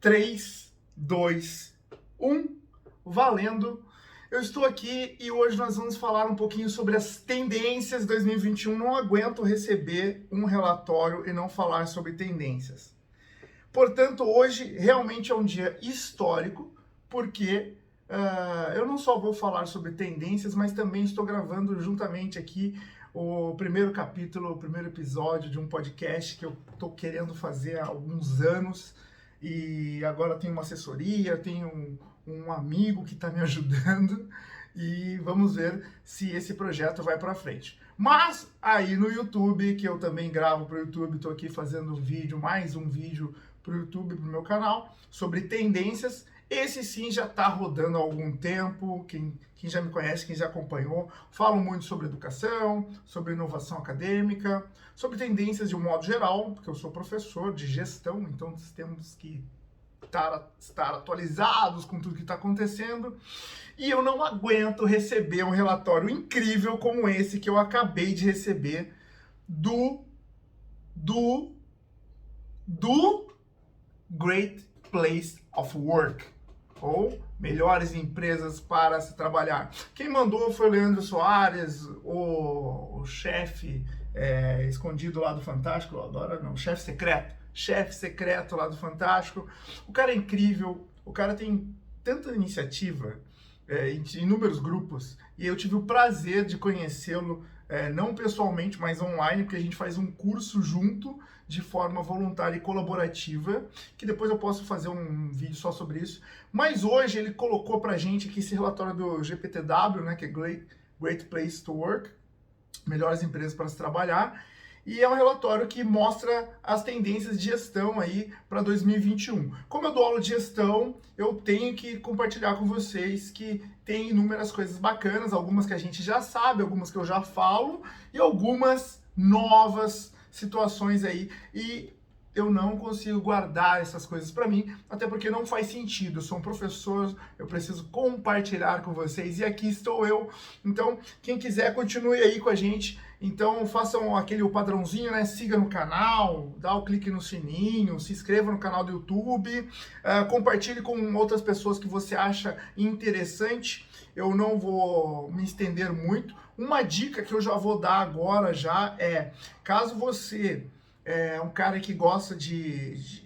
3, 2, 1, valendo! Eu estou aqui e hoje nós vamos falar um pouquinho sobre as tendências de 2021. Não aguento receber um relatório e não falar sobre tendências. Portanto, hoje realmente é um dia histórico, porque eu não só vou falar sobre tendências, mas também estou gravando juntamente aqui o primeiro capítulo, o primeiro episódio de um podcast que eu estou querendo fazer há alguns anos. E agora tenho uma assessoria, tenho um amigo que está me ajudando e vamos ver se esse projeto vai para frente. Mas aí no YouTube, que eu também gravo para o YouTube, estou aqui fazendo vídeo, mais um vídeo para o YouTube, para o meu canal, sobre tendências. Esse sim já está rodando há algum tempo, quem já me conhece, quem já acompanhou, falo muito sobre educação, sobre inovação acadêmica, sobre tendências de um modo geral, porque eu sou professor de gestão, então temos que estar atualizados com tudo que está acontecendo. E eu não aguento receber um relatório incrível como esse que eu acabei de receber do Great Place of Work, ou melhores empresas para se trabalhar. Quem mandou foi o Leandro Soares, o chefe escondido lá do Fantástico, agora não, chefe secreto lá do Fantástico. O cara é incrível, o cara tem tanta iniciativa em inúmeros grupos, e eu tive o prazer de conhecê-lo, não pessoalmente, mas online, porque a gente faz um curso junto, de forma voluntária e colaborativa, que depois eu posso fazer um vídeo só sobre isso. Mas hoje ele colocou pra gente aqui esse relatório do GPTW, né, que é Great Place to Work, melhores empresas para se trabalhar, e é um relatório que mostra as tendências de gestão aí para 2021. Como eu dou aula de gestão, eu tenho que compartilhar com vocês que tem inúmeras coisas bacanas, algumas que a gente já sabe, algumas que eu já falo, e algumas novas situações aí, e eu não consigo guardar essas coisas para mim, até porque não faz sentido. Eu sou um professor, eu preciso compartilhar com vocês e aqui estou eu. Então, quem quiser, continue aí com a gente. Então, façam o padrãozinho, né? Siga no canal, dá o clique no sininho, se inscreva no canal do YouTube, compartilhe com outras pessoas que você acha interessante. Eu não vou me estender muito. Uma dica que eu já vou dar agora já é, caso você é um cara que gosta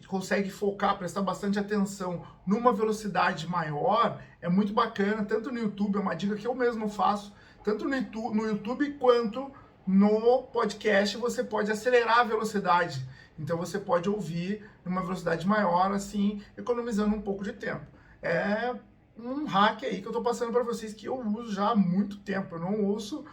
consegue focar, prestar bastante atenção numa velocidade maior, é muito bacana, tanto no YouTube, é uma dica que eu mesmo faço, tanto no YouTube quanto no podcast, você pode acelerar a velocidade. Então você pode ouvir numa velocidade maior, assim, economizando um pouco de tempo. É um hack aí que eu tô passando para vocês que eu uso já há muito tempo. Eu não ouço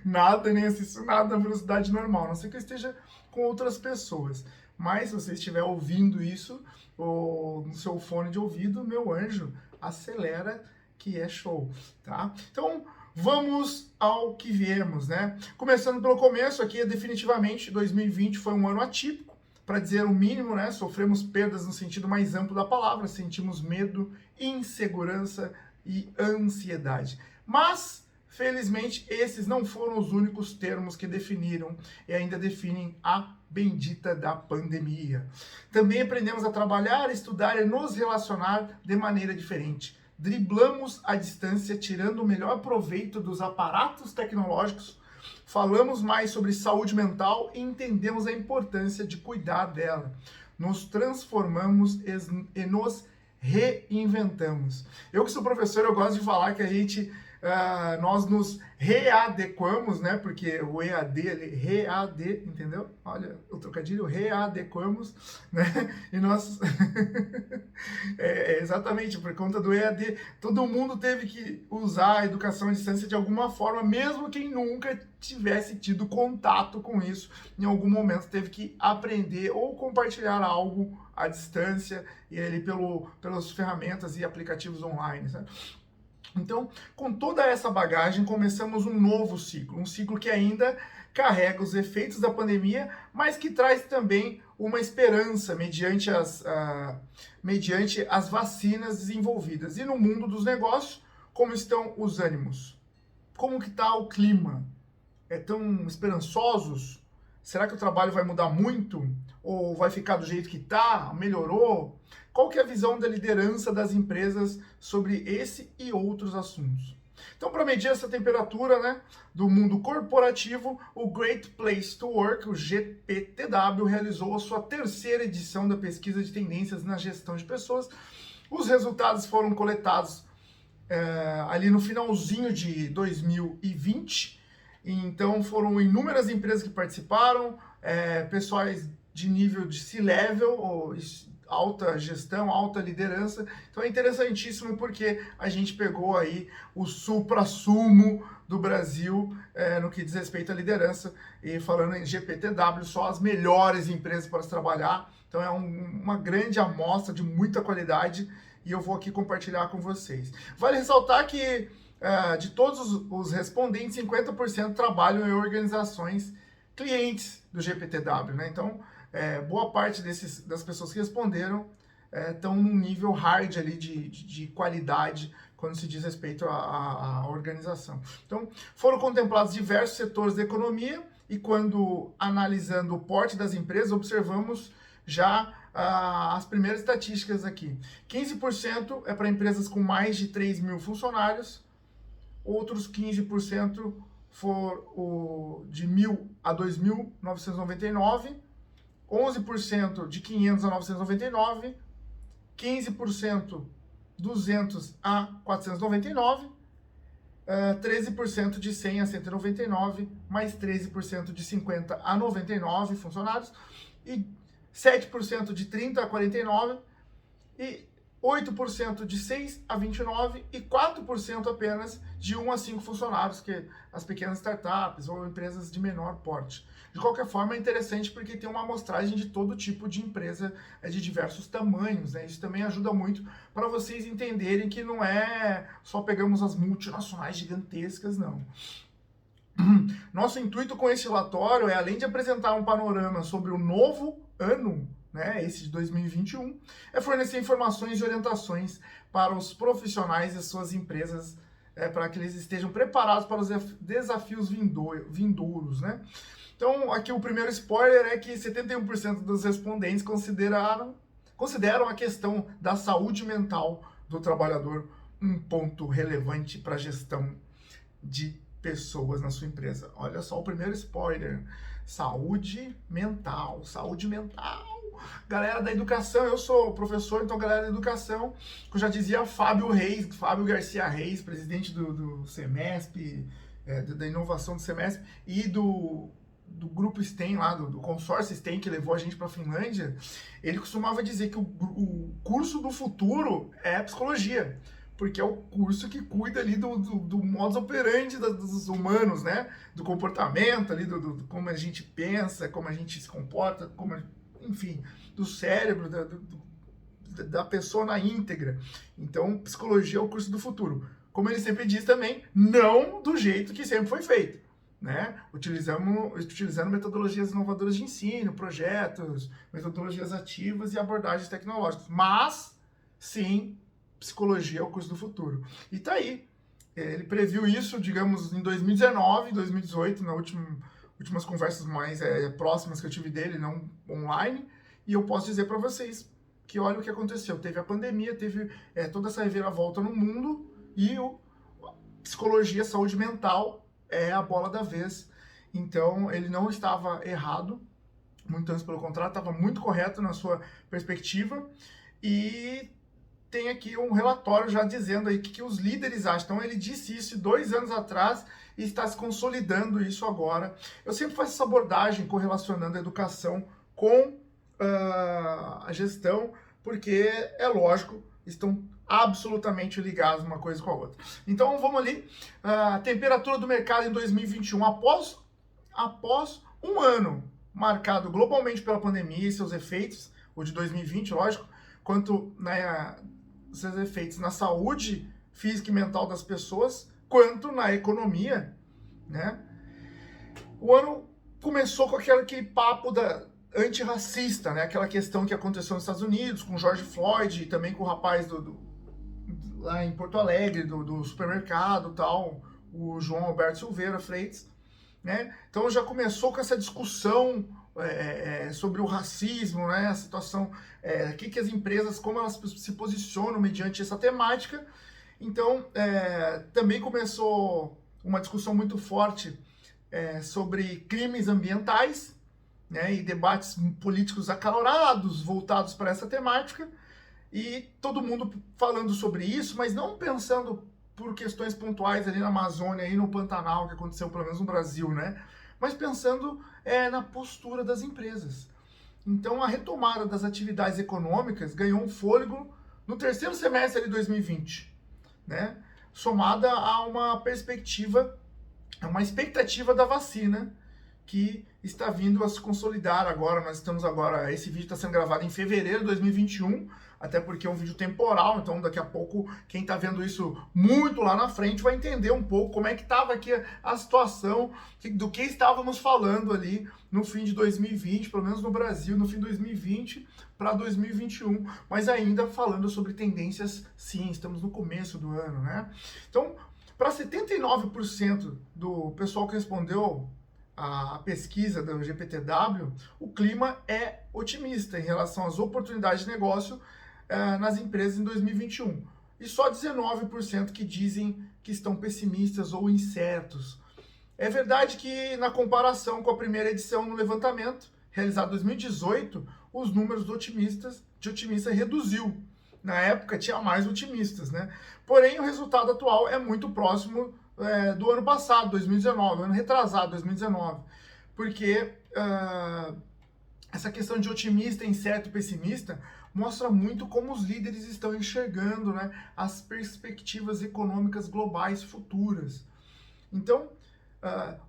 nada, nem assisto nada na velocidade normal, a não ser que eu esteja com outras pessoas. Mas se você estiver ouvindo isso no seu fone de ouvido, meu anjo, acelera que é show, tá? Então, vamos ao que viemos, né? Começando pelo começo, aqui definitivamente 2020 foi um ano atípico, para dizer o mínimo, né? Sofremos perdas no sentido mais amplo da palavra, sentimos medo, insegurança e ansiedade. Mas, felizmente, esses não foram os únicos termos que definiram e ainda definem a bendita da pandemia. Também aprendemos a trabalhar, estudar e nos relacionar de maneira diferente. Driblamos a distância, tirando o melhor proveito dos aparatos tecnológicos. Falamos mais sobre saúde mental e entendemos a importância de cuidar dela. Nos transformamos e nos reinventamos. Eu que sou professor, eu gosto de falar que nós nos readequamos, né? Porque o EAD, read, entendeu? Olha, o trocadilho, readequamos, né? E nós, exatamente, por conta do EAD, todo mundo teve que usar a educação à distância de alguma forma, mesmo quem nunca tivesse tido contato com isso, em algum momento teve que aprender ou compartilhar algo à distância, e ali pelas ferramentas e aplicativos online, sabe? Então, com toda essa bagagem, começamos um novo ciclo, um ciclo que ainda carrega os efeitos da pandemia, mas que traz também uma esperança mediante as vacinas desenvolvidas. E no mundo dos negócios, como estão os ânimos? Como que está o clima? Tão esperançosos? Será que o trabalho vai mudar muito? Ou vai ficar do jeito que está? Melhorou? Qual que é a visão da liderança das empresas sobre esse e outros assuntos? Então, para medir essa temperatura, né, do mundo corporativo, o Great Place to Work, o GPTW, realizou a sua terceira edição da pesquisa de tendências na gestão de pessoas. Os resultados foram coletados ali no finalzinho de 2020. Então, foram inúmeras empresas que participaram, pessoais de nível de C-level, ou alta gestão, alta liderança. Então é interessantíssimo porque a gente pegou aí o suprassumo do Brasil no que diz respeito à liderança, e falando em GPTW, só as melhores empresas para se trabalhar. Então é uma grande amostra de muita qualidade e eu vou aqui compartilhar com vocês. Vale ressaltar que de todos os respondentes, 50% trabalham em organizações clientes do GPTW, né? Então, boa parte das pessoas que responderam estão num nível hard ali de qualidade quando se diz respeito à organização. Então, foram contemplados diversos setores da economia e quando analisando o porte das empresas, observamos já as primeiras estatísticas aqui. 15% é para empresas com mais de 3 mil funcionários, outros 15% for de 1.000 a 2.999, 11% de 500 a 999, 15% 200 a 499, 13% de 100 a 199, mais 13% de 50 a 99 funcionários, e 7% de 30 a 49, e 8% de 6 a 29 e 4% apenas de 1 a 5 funcionários, que as pequenas startups ou empresas de menor porte. De qualquer forma, é interessante porque tem uma amostragem de todo tipo de empresa de diversos tamanhos, né? Isso também ajuda muito para vocês entenderem que não é só pegamos as multinacionais gigantescas, não. Nosso intuito com esse relatório é, além de apresentar um panorama sobre o novo ano, né, esse de 2021, é fornecer informações e orientações para os profissionais e suas empresas, para que eles estejam preparados para os desafios vindouros, né? Então, aqui o primeiro spoiler é que 71% dos respondentes consideram a questão da saúde mental do trabalhador um ponto relevante para a gestão de pessoas na sua empresa. Olha só o primeiro spoiler. Saúde mental, saúde mental. Galera da educação, eu sou professor, então galera da educação, que eu já dizia Fábio Garcia Reis, presidente do CEMESP, da inovação do CEMESP e do grupo STEM lá, do consórcio STEM que levou a gente para a Finlândia, ele costumava dizer que o curso do futuro é psicologia, porque é o curso que cuida ali do modus operandi dos humanos, né? Do comportamento ali, do como a gente pensa, como a gente se comporta, enfim, do cérebro, da pessoa na íntegra. Então, psicologia é o curso do futuro. Como ele sempre diz também, não do jeito que sempre foi feito, né? Utilizando metodologias inovadoras de ensino, projetos, metodologias ativas e abordagens tecnológicas. Mas, sim, psicologia é o curso do futuro. E tá aí. Ele previu isso, digamos, em 2019, 2018, nas últimas conversas mais próximas que eu tive dele, não online, e eu posso dizer para vocês que olha o que aconteceu. Teve a pandemia, teve toda essa reviravolta no mundo, e psicologia, saúde mental é a bola da vez. Então, ele não estava errado, muito antes pelo contrário, estava muito correto na sua perspectiva, e tem aqui um relatório já dizendo aí o que os líderes acham. Então, ele disse isso 2 anos atrás e está se consolidando isso agora. Eu sempre faço essa abordagem correlacionando a educação com a gestão, porque, é lógico, estão absolutamente ligados uma coisa com a outra. Então, vamos ali. A temperatura do mercado em 2021, após um ano marcado globalmente pela pandemia e seus efeitos, o de 2020, lógico, quanto seus efeitos na saúde física e mental das pessoas, quanto na economia, né? O ano começou com aquele papo antirracista, né? Aquela questão que aconteceu nos Estados Unidos, com George Floyd, e também com o rapaz lá em Porto Alegre, do supermercado e tal, o João Alberto Silveira Freitas. né? Então já começou com essa discussão sobre o racismo, né? A situação, que as empresas, como elas se posicionam mediante essa temática. Então, também começou uma discussão muito forte sobre crimes ambientais, né? E debates políticos acalorados voltados para essa temática. E todo mundo falando sobre isso, mas não pensando por questões pontuais ali na Amazônia e no Pantanal, que aconteceu pelo menos no Brasil, né? Mas pensando na postura das empresas. Então, a retomada das atividades econômicas ganhou um fôlego no terceiro semestre de 2020, né? Somada a uma perspectiva, a uma expectativa da vacina que está vindo a se consolidar agora. Nós estamos agora, esse vídeo está sendo gravado em fevereiro de 2021, até porque é um vídeo temporal, então daqui a pouco quem está vendo isso muito lá na frente vai entender um pouco como é que estava aqui a situação, do que estávamos falando ali no fim de 2020, pelo menos no Brasil, no fim de 2020 para 2021, mas ainda falando sobre tendências, sim, estamos no começo do ano, né? Então, para 79% do pessoal que respondeu a pesquisa do GPTW, o clima é otimista em relação às oportunidades de negócio nas empresas em 2021. E só 19% que dizem que estão pessimistas ou incertos. É verdade que, na comparação com a primeira edição no levantamento, realizado em 2018, os números de otimista reduziu. Na época tinha mais otimistas, né? Porém, o resultado atual é muito próximo do ano passado, 2019, ano retrasado, 2019. Porque essa questão de otimista, incerto e pessimista mostra muito como os líderes estão enxergando, né, as perspectivas econômicas globais futuras. Então,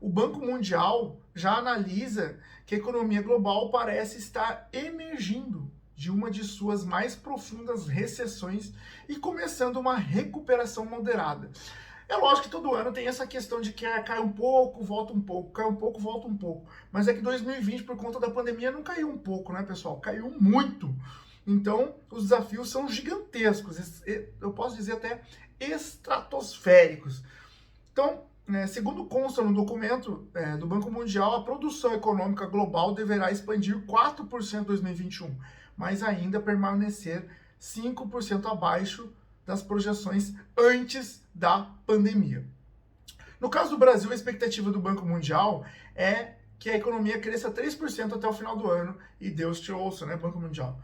o Banco Mundial já analisa que a economia global parece estar emergindo de uma de suas mais profundas recessões e começando uma recuperação moderada. É lógico que todo ano tem essa questão de que cai um pouco, volta um pouco, cai um pouco, volta um pouco. Mas é que 2020, por conta da pandemia, não caiu um pouco, né, pessoal? Caiu muito. Então, os desafios são gigantescos, eu posso dizer até estratosféricos. Então, segundo consta no documento do Banco Mundial, a produção econômica global deverá expandir 4% em 2021, mas ainda permanecer 5% abaixo das projeções antes da pandemia. No caso do Brasil, a expectativa do Banco Mundial é que a economia cresça 3% até o final do ano, e Deus te ouça, né, Banco Mundial?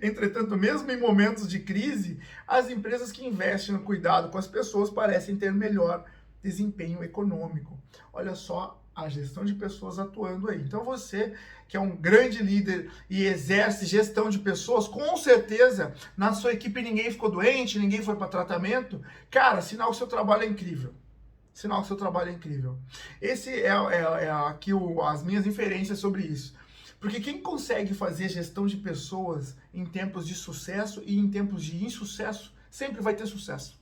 Entretanto, mesmo em momentos de crise, as empresas que investem no cuidado com as pessoas parecem ter melhor desempenho econômico. Olha só a gestão de pessoas atuando aí. Então você, que é um grande líder e exerce gestão de pessoas, com certeza na sua equipe ninguém ficou doente, ninguém foi para tratamento. Cara, sinal que seu trabalho é incrível. Sinal que seu trabalho é incrível. Esse é aqui as minhas inferências sobre isso. Porque quem consegue fazer gestão de pessoas em tempos de sucesso e em tempos de insucesso, sempre vai ter sucesso.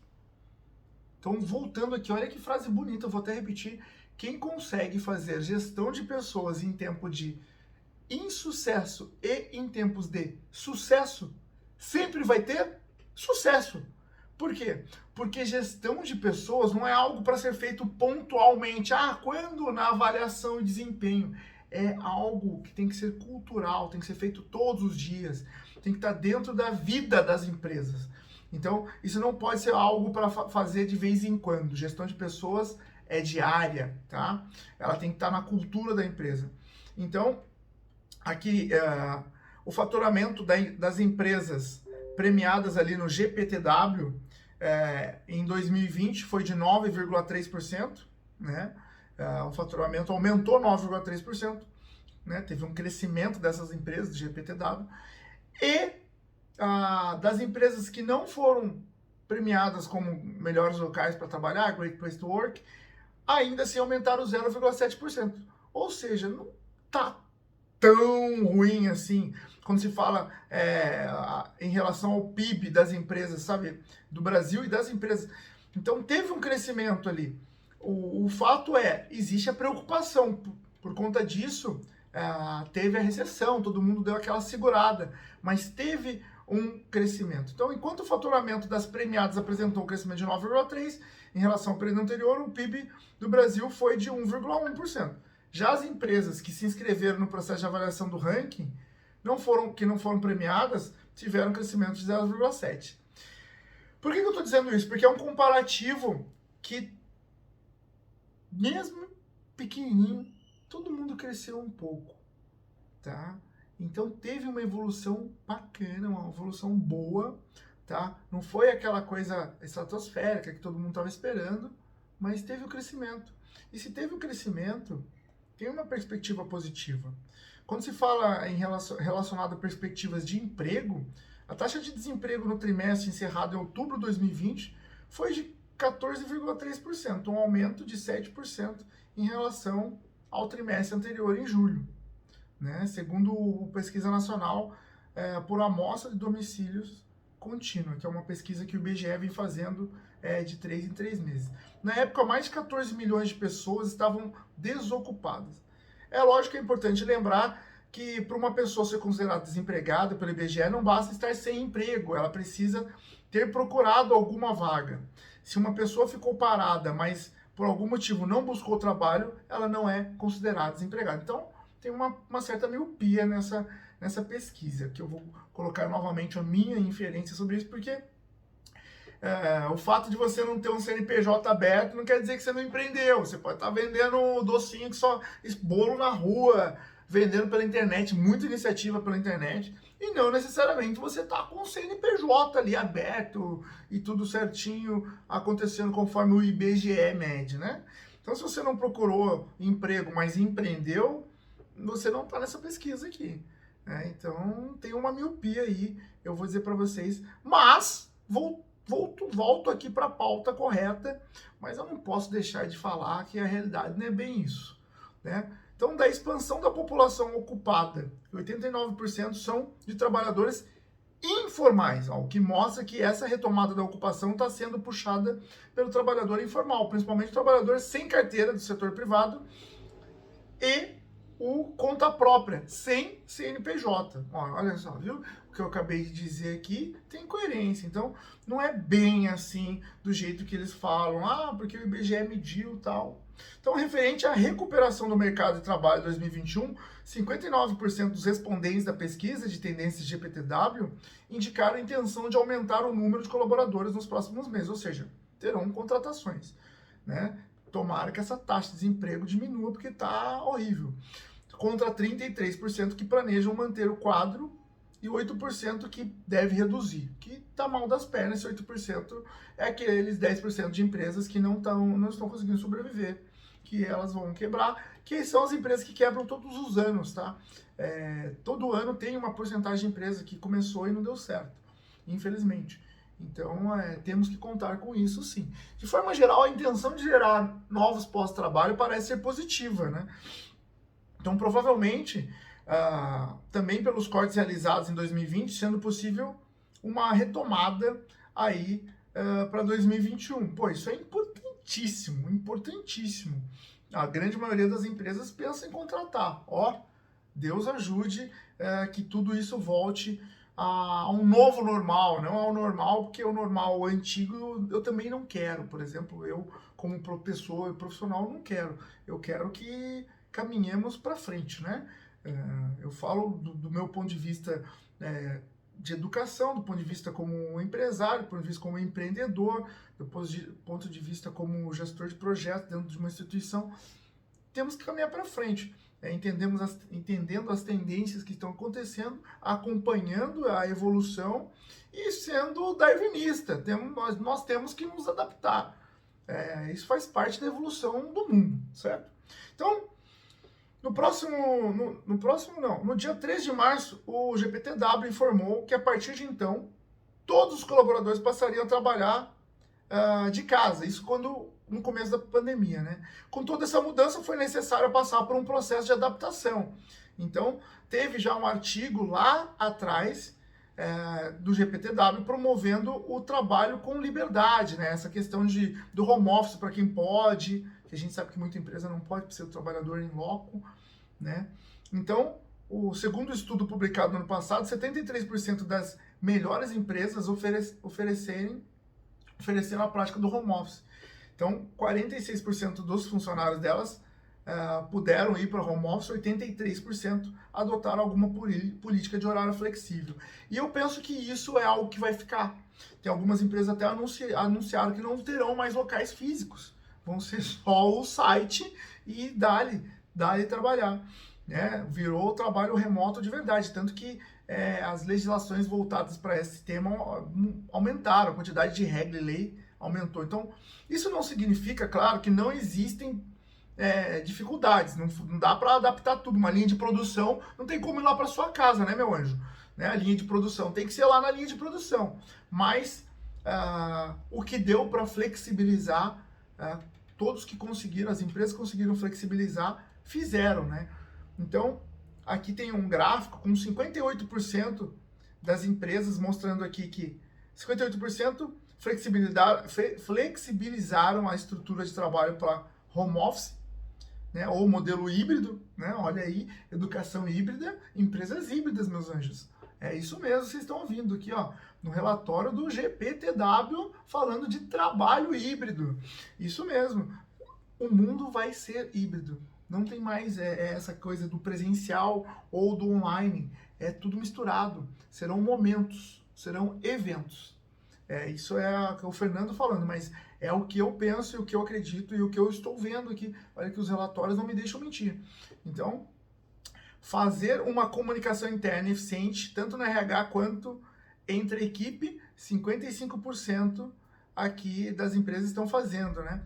Então, voltando aqui, olha que frase bonita, eu vou até repetir. Quem consegue fazer gestão de pessoas em tempo de insucesso e em tempos de sucesso, sempre vai ter sucesso. Por quê? Porque gestão de pessoas não é algo para ser feito pontualmente. Quando na avaliação e desempenho. É algo que tem que ser cultural, tem que ser feito todos os dias, tem que estar dentro da vida das empresas. Então, isso não pode ser algo para fazer de vez em quando. Gestão de pessoas é diária, tá? Ela tem que estar na cultura da empresa. Então, aqui, o faturamento das empresas premiadas ali no GPTW em 2020 foi de 9,3%, né? O faturamento aumentou 9,3%, né? Teve um crescimento dessas empresas do GPTW. E das empresas que não foram premiadas como melhores locais para trabalhar, Great Place to Work, ainda assim aumentaram 0,7%. Ou seja, não está tão ruim assim, quando se fala em relação ao PIB das empresas, sabe? Do Brasil e das empresas. Então teve um crescimento ali. O fato existe a preocupação. Por conta disso, teve a recessão, todo mundo deu aquela segurada. Mas teve um crescimento. Então, enquanto o faturamento das premiadas apresentou um crescimento de 9,3%, em relação ao período anterior, o PIB do Brasil foi de 1,1%. Já as empresas que se inscreveram no processo de avaliação do ranking, que não foram premiadas, tiveram um crescimento de 0,7%. Por que eu estou dizendo isso? Porque é um comparativo que, mesmo pequenininho, todo mundo cresceu um pouco, tá? Então teve uma evolução bacana, uma evolução boa, tá? Não foi aquela coisa estratosférica que todo mundo estava esperando, mas teve o crescimento. E se teve o crescimento, tem uma perspectiva positiva. Quando se fala relacionado a perspectivas de emprego, a taxa de desemprego no trimestre encerrado em outubro de 2020 foi de 14,3%, um aumento de 7% em relação ao trimestre anterior, em julho, né? Segundo a Pesquisa Nacional por Amostra de Domicílios Contínua, que é uma pesquisa que o IBGE vem fazendo de 3 em 3 meses. Na época, mais de 14 milhões de pessoas estavam desocupadas. É lógico que é importante lembrar que para uma pessoa ser considerada desempregada pelo IBGE não basta estar sem emprego, ela precisa ter procurado alguma vaga. Se uma pessoa ficou parada, mas por algum motivo não buscou trabalho, ela não é considerada desempregada. Então, tem uma certa miopia nessa pesquisa, que eu vou colocar novamente a minha inferência sobre isso, porque o fato de você não ter um CNPJ aberto não quer dizer que você não empreendeu. Você pode estar vendendo docinho, bolo na rua, vendendo pela internet, muita iniciativa pela internet, e não necessariamente você está com o CNPJ ali aberto e tudo certinho acontecendo conforme o IBGE mede, né? Então, se você não procurou emprego, mas empreendeu, você não está nessa pesquisa aqui, né? Então, tem uma miopia aí, eu vou dizer para vocês, mas volto aqui para a pauta correta, mas eu não posso deixar de falar que a realidade não é bem isso, né? Então, da expansão da população ocupada, 89% são de trabalhadores informais, o que mostra que essa retomada da ocupação está sendo puxada pelo trabalhador informal, principalmente o trabalhador sem carteira do setor privado e o conta própria, sem CNPJ. Olha só, viu? O que eu acabei de dizer aqui tem coerência. Então, não é bem assim do jeito que eles falam, porque o IBGE mediu e tal. Então, referente à recuperação do mercado de trabalho em 2021, 59% dos respondentes da pesquisa de tendências GPTW indicaram a intenção de aumentar o número de colaboradores nos próximos meses, ou seja, terão contratações, né? Tomara que essa taxa de desemprego diminua, porque está horrível. Contra 33% que planejam manter o quadro e 8% que deve reduzir. Que está mal das pernas, esse 8% é aqueles 10% de empresas que não estão conseguindo sobreviver, que elas vão quebrar, que são as empresas que quebram todos os anos, tá? Todo ano tem uma porcentagem de empresa que começou e não deu certo, infelizmente. Então, temos que contar com isso, sim. De forma geral, a intenção de gerar novos pós-trabalho parece ser positiva, né? Então, provavelmente, também pelos cortes realizados em 2020, sendo possível uma retomada aí para 2021. Pô, isso é importantíssimo, importantíssimo. A grande maioria das empresas pensa em contratar. Deus ajude que tudo isso volte a um novo normal, não ao normal, porque o normal antigo eu também não quero. Por exemplo, eu, como pessoa profissional, não quero. Eu quero que caminhemos para frente, né? Eu falo do meu ponto de vista de educação, do ponto de vista como empresário, do ponto de vista como empreendedor, do ponto de vista como gestor de projetos dentro de uma instituição. Temos que caminhar para frente, entendendo as tendências que estão acontecendo, acompanhando a evolução e sendo darwinista. Nós temos que nos adaptar. Isso faz parte da evolução do mundo, certo? Então, no dia 3 de março, o GPTW informou que a partir de então, todos os colaboradores passariam a trabalhar de casa. Isso no começo da pandemia, né? Com toda essa mudança, foi necessário passar por um processo de adaptação. Então, teve já um artigo lá atrás do GPTW promovendo o trabalho com liberdade, né? Essa questão do home office para quem pode, que a gente sabe que muita empresa não pode ser o trabalhador em loco, né? Então, o segundo estudo publicado no ano passado, 73% das melhores empresas ofereceram a prática do home office. Então, 46% dos funcionários delas puderam ir para home office, 83% adotaram alguma política de horário flexível. E eu penso que isso é algo que vai ficar. Tem algumas empresas até anunciaram que não terão mais locais físicos. Vão ser só o site e dali trabalhar. Né? Virou trabalho remoto de verdade. Tanto que as legislações voltadas para esse tema aumentaram, a quantidade de regra e lei aumentou. Então, isso não significa, claro, que não existem dificuldades, não dá para adaptar tudo. Uma linha de produção não tem como ir lá para sua casa, né, meu anjo? Né? A linha de produção tem que ser lá na linha de produção. Mas o que deu para flexibilizar, todos que conseguiram, as empresas conseguiram flexibilizar, fizeram, né? Então, aqui tem um gráfico com 58% das empresas mostrando aqui que 58% flexibilizaram a estrutura de trabalho para home office, né, ou modelo híbrido, né? Olha aí, educação híbrida, empresas híbridas, meus anjos. É isso mesmo, vocês estão ouvindo aqui, ó, no relatório do GPTW falando de trabalho híbrido. Isso mesmo. O mundo vai ser híbrido. Não tem mais essa coisa do presencial ou do online. É tudo misturado. Serão momentos, serão eventos. Isso é o Fernando falando, mas é o que eu penso e o que eu acredito e o que eu estou vendo aqui. Olha que os relatórios não me deixam mentir. Então, fazer uma comunicação interna eficiente, tanto no RH quanto entre a equipe, 55% aqui das empresas estão fazendo, né?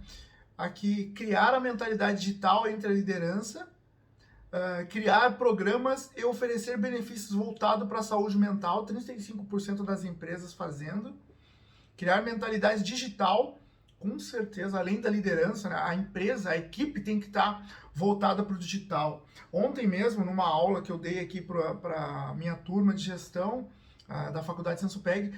Aqui, criar a mentalidade digital entre a liderança, criar programas e oferecer benefícios voltados para a saúde mental, 35% das empresas fazendo. Criar mentalidade digital, com certeza, além da liderança, né, a empresa, a equipe tem que estar voltada para o digital. Ontem mesmo, numa aula que eu dei aqui para a minha turma de gestão da Faculdade Sansupeg,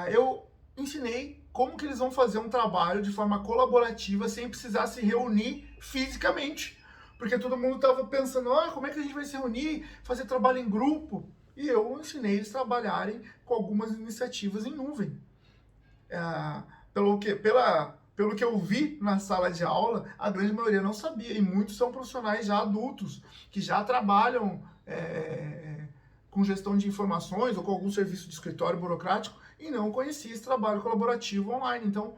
eu ensinei como que eles vão fazer um trabalho de forma colaborativa sem precisar se reunir fisicamente. Porque todo mundo estava pensando, como é que a gente vai se reunir, fazer trabalho em grupo? E eu ensinei eles a trabalharem com algumas iniciativas em nuvem. Pelo que eu vi na sala de aula, a grande maioria não sabia, e muitos são profissionais já adultos, que já trabalham com gestão de informações ou com algum serviço de escritório burocrático e não conhecia esse trabalho colaborativo online. Então,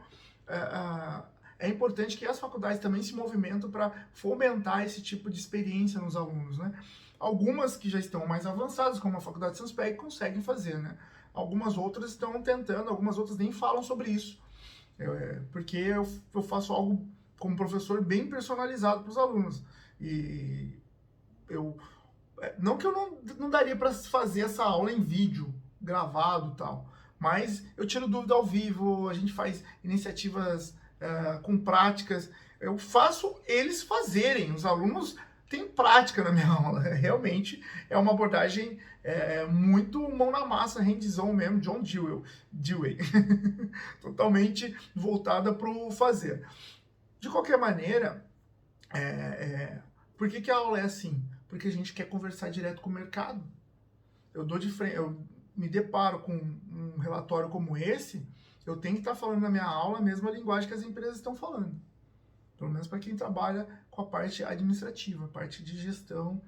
é importante que as faculdades também se movimentem para fomentar esse tipo de experiência nos alunos, né? Algumas que já estão mais avançadas, como a Faculdade Sanspec, conseguem fazer, né? Algumas outras estão tentando, algumas outras nem falam sobre isso. Porque eu faço algo como professor bem personalizado para os alunos. E não que eu não daria para fazer essa aula em vídeo, gravado e tal, mas eu tiro dúvida ao vivo, a gente faz iniciativas com práticas, eu faço eles fazerem, os alunos têm prática na minha aula, realmente é uma abordagem muito mão na massa, hands-on mesmo, John Dewey, totalmente voltada para o fazer. De qualquer maneira, por que a aula é assim? Porque a gente quer conversar direto com o mercado. Eu me deparo com um relatório como esse, eu tenho que estar falando na minha aula a mesma linguagem que as empresas estão falando. Pelo menos para quem trabalha com a parte administrativa, a parte de gestão,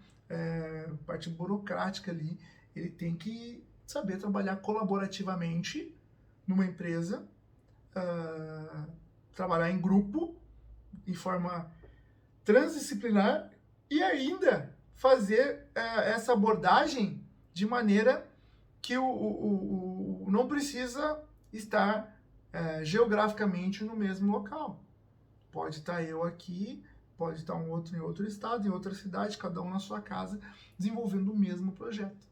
parte burocrática ali. Ele tem que saber trabalhar colaborativamente numa empresa, trabalhar em grupo, em forma transdisciplinar e ainda fazer essa abordagem de maneira que não precisa estar geograficamente no mesmo local. Pode estar eu aqui, pode estar um outro em outro estado, em outra cidade, cada um na sua casa, desenvolvendo o mesmo projeto.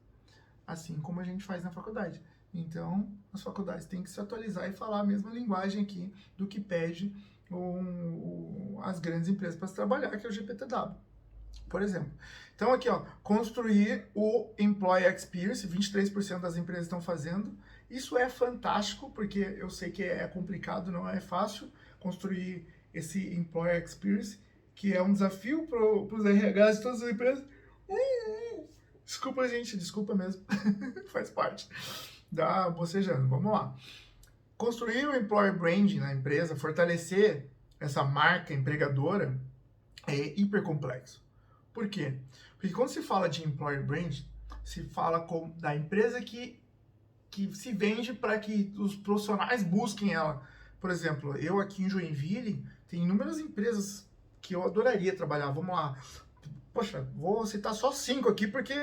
Assim como a gente faz na faculdade. Então, as faculdades têm que se atualizar e falar a mesma linguagem aqui do que pede as grandes empresas para se trabalhar, que é o GPTW, por exemplo. Então aqui, ó, construir o Employee Experience, 23% das empresas estão fazendo. Isso é fantástico, porque eu sei que é complicado, não é fácil construir esse Employee Experience, que é um desafio para os RHs de todas as empresas. Desculpa, gente, desculpa mesmo. Faz parte da bocejando. Vamos lá. Construir o employer brand na empresa, fortalecer essa marca empregadora é hiper complexo. Por quê? Porque quando se fala de employer brand, se fala da empresa que se vende para que os profissionais busquem ela. Por exemplo, eu aqui em Joinville, tem inúmeras empresas que eu adoraria trabalhar. Vamos lá. Poxa, vou citar só 5 aqui, porque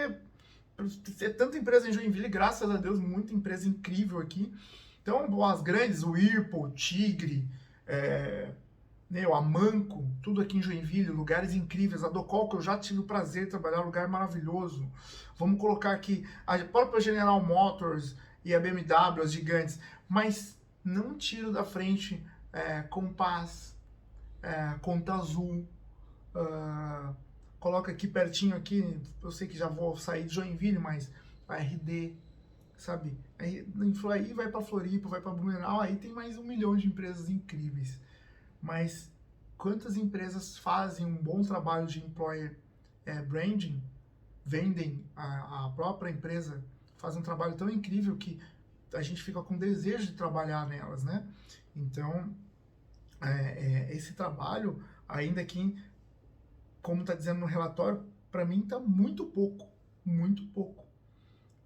tem tanta empresa em Joinville, graças a Deus, muita empresa incrível aqui. Então, as grandes, o Whirlpool, Tigre, o Amanco, tudo aqui em Joinville, lugares incríveis. A Docol, que eu já tive o prazer de trabalhar, um lugar maravilhoso. Vamos colocar aqui a própria General Motors e a BMW, as gigantes. Mas não tiro da frente Compass, Conta Azul. Coloca aqui pertinho, aqui, eu sei que já vou sair de Joinville, mas a RD, sabe? Aí vai para Floripa, vai para Blumenau, aí tem mais 1 milhão de empresas incríveis. Mas quantas empresas fazem um bom trabalho de employer branding, vendem a própria empresa, fazem um trabalho tão incrível que a gente fica com desejo de trabalhar nelas, né? Então, esse trabalho, ainda que, como está dizendo no relatório, para mim está muito pouco,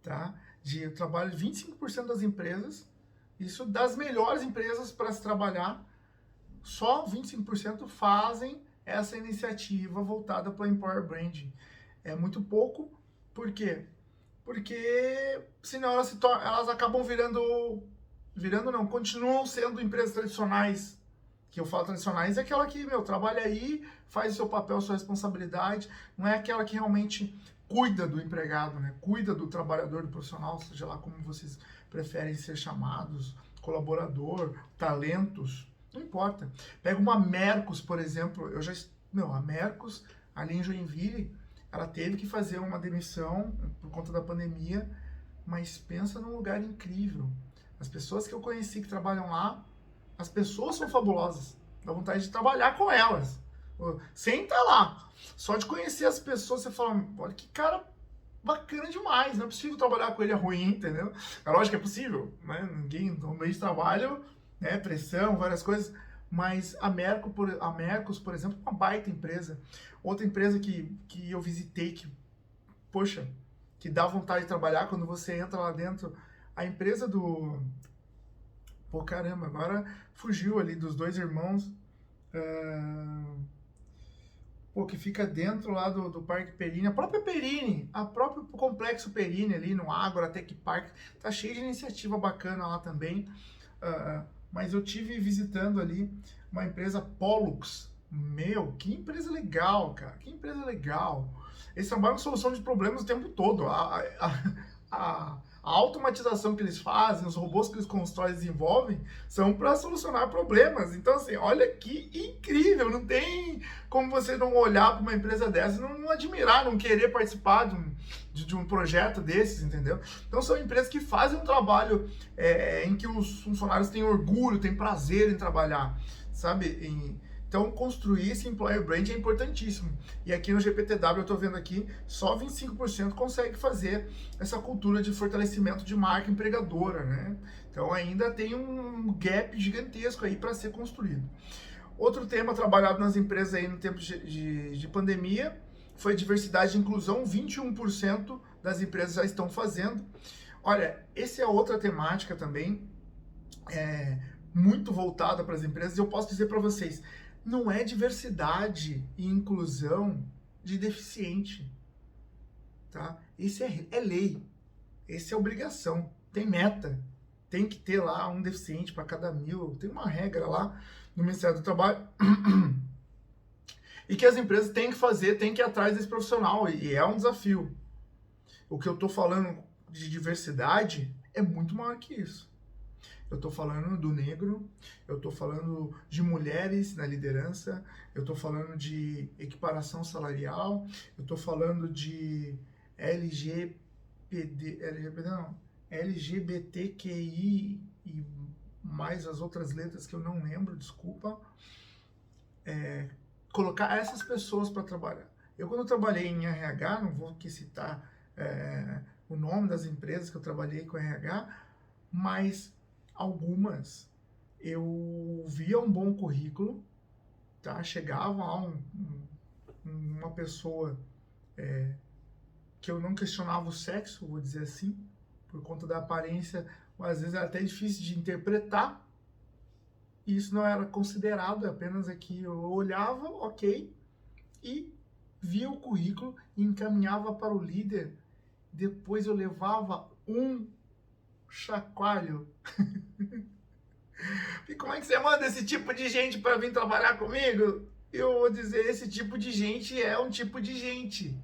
tá? Eu trabalho 25% das empresas, isso das melhores empresas para se trabalhar, só 25% fazem essa iniciativa voltada para o employer branding. É muito pouco, por quê? Porque senão elas acabam continuam sendo empresas tradicionais. Que eu falo tradicionais é aquela que, trabalha aí, faz o seu papel, sua responsabilidade, não é aquela que realmente cuida do empregado, né? Cuida do trabalhador, do profissional, seja lá como vocês preferem ser chamados, colaborador, talentos, não importa. Pega uma Mercos, por exemplo, a Mercos, ali em Joinville, ela teve que fazer uma demissão por conta da pandemia, mas pensa num lugar incrível. As pessoas que eu conheci que trabalham lá, as pessoas são fabulosas, dá vontade de trabalhar com elas. Sem estar lá, só de conhecer as pessoas, você fala, olha que cara bacana demais, não é possível trabalhar com ele, é ruim, entendeu? É lógico que é possível, né? Ninguém, no meio de trabalho, né, pressão, várias coisas, mas a Mercos, por exemplo, é uma baita empresa. Outra empresa que eu visitei, poxa, que dá vontade de trabalhar quando você entra lá dentro, a empresa Pô, caramba, agora fugiu ali dos 2 irmãos, que fica dentro lá do Parque Perini, a próprio Complexo Perini ali no Agora Tech Park, tá cheio de iniciativa bacana lá também, mas eu tive visitando ali uma empresa Pollux, que empresa legal, cara, que empresa legal, eles trabalham com solução de problemas o tempo todo, a automatização que eles fazem, os robôs que eles constroem e desenvolvem, são para solucionar problemas. Então, assim, olha que incrível, não tem como você não olhar para uma empresa dessa e não admirar, não querer participar de um projeto desses, entendeu? Então, são empresas que fazem um trabalho em que os funcionários têm orgulho, têm prazer em trabalhar, sabe? Então, construir esse employer brand é importantíssimo. E aqui no GPTW, eu estou vendo aqui, só 25% consegue fazer essa cultura de fortalecimento de marca empregadora, né? Então, ainda tem um gap gigantesco aí para ser construído. Outro tema trabalhado nas empresas aí no tempo de pandemia foi diversidade e inclusão, 21% das empresas já estão fazendo. Olha, essa é outra temática também, muito voltada para as empresas, e eu posso dizer para vocês, não é diversidade e inclusão de deficiente, tá? Isso é lei, isso é obrigação, tem meta, tem que ter lá um deficiente para cada 1000, tem uma regra lá no Ministério do Trabalho, e que as empresas têm que fazer, têm que ir atrás desse profissional, e é um desafio. O que eu estou falando de diversidade é muito maior que isso. Eu estou falando do negro, eu estou falando de mulheres na liderança, eu estou falando de equiparação salarial, eu estou falando de LGBTQI e mais as outras letras que eu não lembro, desculpa. Colocar essas pessoas para trabalhar. Eu, quando eu trabalhei em RH, não vou aqui citar o nome das empresas que eu trabalhei com RH, mas algumas eu via um bom currículo, tá? Chegava lá uma pessoa que eu não questionava o sexo, vou dizer assim, por conta da aparência, às vezes é até difícil de interpretar, e isso não era considerado, apenas aqui eu olhava, ok, e via o currículo e encaminhava para o líder. Depois eu levava um chacoalho. E como é que você manda esse tipo de gente para vir trabalhar comigo? Eu vou dizer, esse tipo de gente é um tipo de gente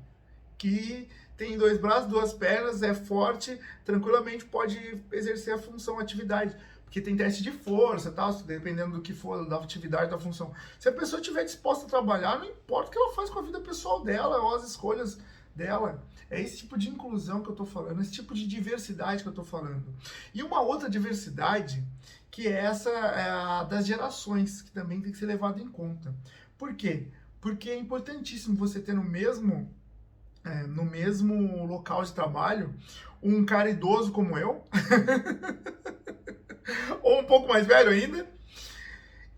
que tem 2 braços, 2 pernas, é forte, tranquilamente pode exercer a função, a atividade. Porque tem teste de força, tal, dependendo do que for, da atividade, da função. Se a pessoa estiver disposta a trabalhar, não importa o que ela faz com a vida pessoal dela ou as escolhas dela. É esse tipo de inclusão que eu estou falando, esse tipo de diversidade que eu estou falando. E uma outra diversidade, que é essa das gerações, que também tem que ser levado em conta. Por quê? Porque é importantíssimo você ter no mesmo local de trabalho um cara idoso como eu, ou um pouco mais velho ainda,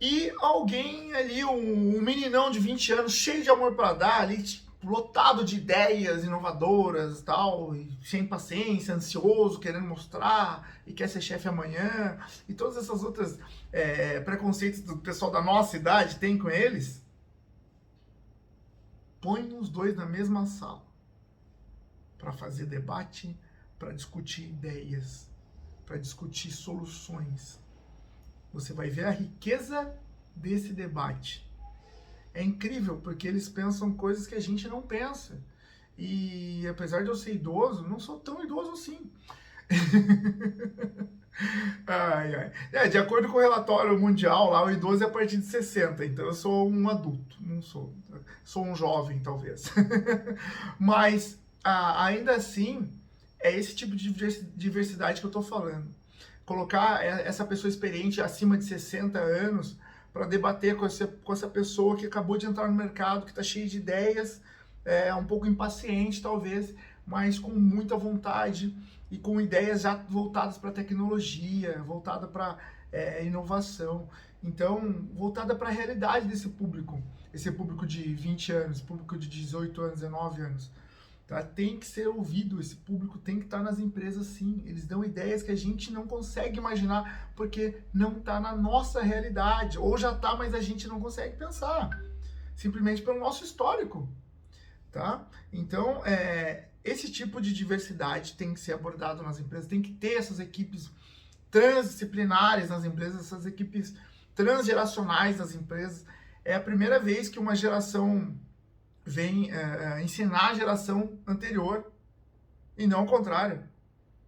e alguém ali, um meninão de 20 anos, cheio de amor para dar, ali, lotado de ideias inovadoras, tal, e sem paciência, ansioso, querendo mostrar, e quer ser chefe amanhã, e todas essas outras preconceitos do pessoal da nossa idade tem com eles. Põe os dois na mesma sala para fazer debate, para discutir ideias, para discutir soluções. Você vai ver a riqueza desse debate. É incrível, porque eles pensam coisas que a gente não pensa. E apesar de eu ser idoso, não sou tão idoso assim. Ai, ai. De acordo com o relatório mundial, lá o idoso é a partir de 60, então eu sou um adulto, não sou. Sou um jovem, talvez. Mas ainda assim, é esse tipo de diversidade que eu estou falando. Colocar essa pessoa experiente acima de 60 anos para debater com essa pessoa que acabou de entrar no mercado, que está cheia de ideias, um pouco impaciente talvez, mas com muita vontade e com ideias já voltadas para tecnologia, voltada para inovação. Então, voltada para a realidade desse público. Esse público de 20 anos, público de 18 anos, 19 anos. Tá? Tem que ser ouvido, esse público tem que estar nas empresas sim. Eles dão ideias que a gente não consegue imaginar porque não está na nossa realidade. Ou já está, mas a gente não consegue pensar. Simplesmente pelo nosso histórico. Tá? Então, esse tipo de diversidade tem que ser abordado nas empresas. Tem que ter essas equipes transdisciplinares nas empresas, essas equipes transgeracionais nas empresas. É a primeira vez que uma geração vem ensinar a geração anterior e não o contrário.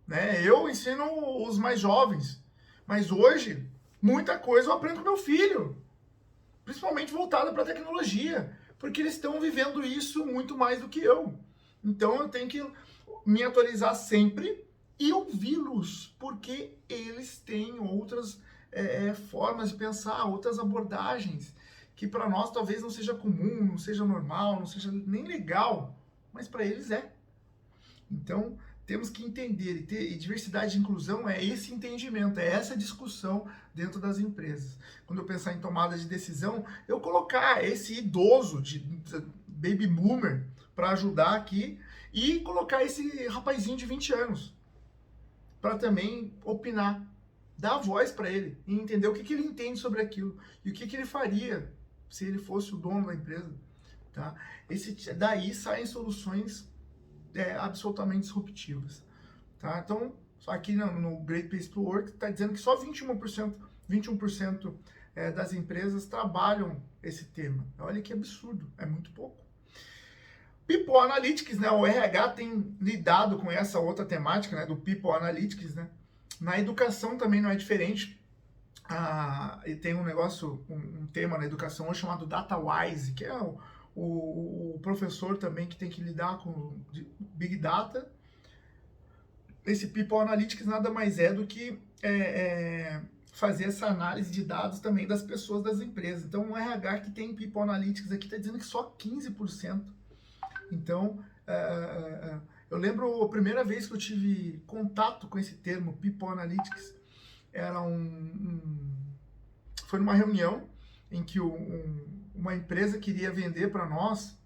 Né? Eu ensino os mais jovens, mas hoje muita coisa eu aprendo com meu filho, principalmente voltada para a tecnologia, porque eles estão vivendo isso muito mais do que eu. Então eu tenho que me atualizar sempre e ouvi-los, porque eles têm outras formas de pensar, outras abordagens, que para nós talvez não seja comum, não seja normal, não seja nem legal, mas para eles é. Então, temos que entender, e diversidade e inclusão é esse entendimento, é essa discussão dentro das empresas. Quando eu pensar em tomada de decisão, eu colocar esse idoso, de baby boomer, para ajudar aqui, e colocar esse rapazinho de 20 anos, para também opinar, dar voz para ele, e entender o que ele entende sobre aquilo, e o que ele faria se ele fosse o dono da empresa, tá? Daí saem soluções absolutamente disruptivas, tá? Então, aqui no Great Place to Work está dizendo que só 21% das empresas trabalham esse tema. Olha que absurdo, é muito pouco. People Analytics, né? O RH tem lidado com essa outra temática, né? Do People Analytics, né? Na educação também não é diferente. E tem um negócio, um tema na educação hoje chamado DataWise, que é o professor também que tem que lidar com Big Data. Esse People Analytics nada mais é do que fazer essa análise de dados também das pessoas das empresas. Então, o RH que tem People Analytics aqui está dizendo que só 15%. Então, Eu lembro a primeira vez que eu tive contato com esse termo, People Analytics, era foi numa reunião em que uma empresa queria vender para nós.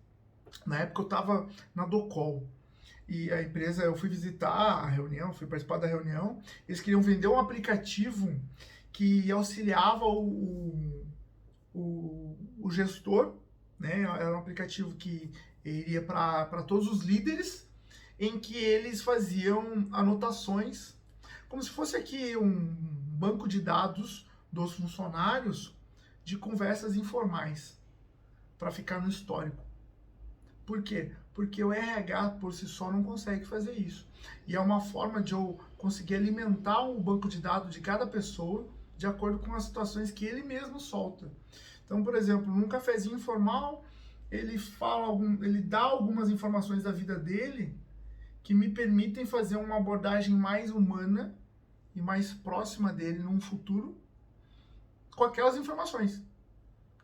Na época eu estava na Docol. E a empresa, eu fui visitar a reunião, fui participar da reunião. Eles queriam vender um aplicativo que auxiliava o gestor, né? Era um aplicativo que iria para todos os líderes, em que eles faziam anotações, como se fosse aqui um banco de dados dos funcionários de conversas informais, para ficar no histórico. Por quê? Porque o RH por si só não consegue fazer isso. E é uma forma de eu conseguir alimentar o banco de dados de cada pessoa de acordo com as situações que ele mesmo solta. Então, por exemplo, num cafezinho informal, ele dá algumas informações da vida dele que me permitem fazer uma abordagem mais humana e mais próxima dele num futuro com aquelas informações.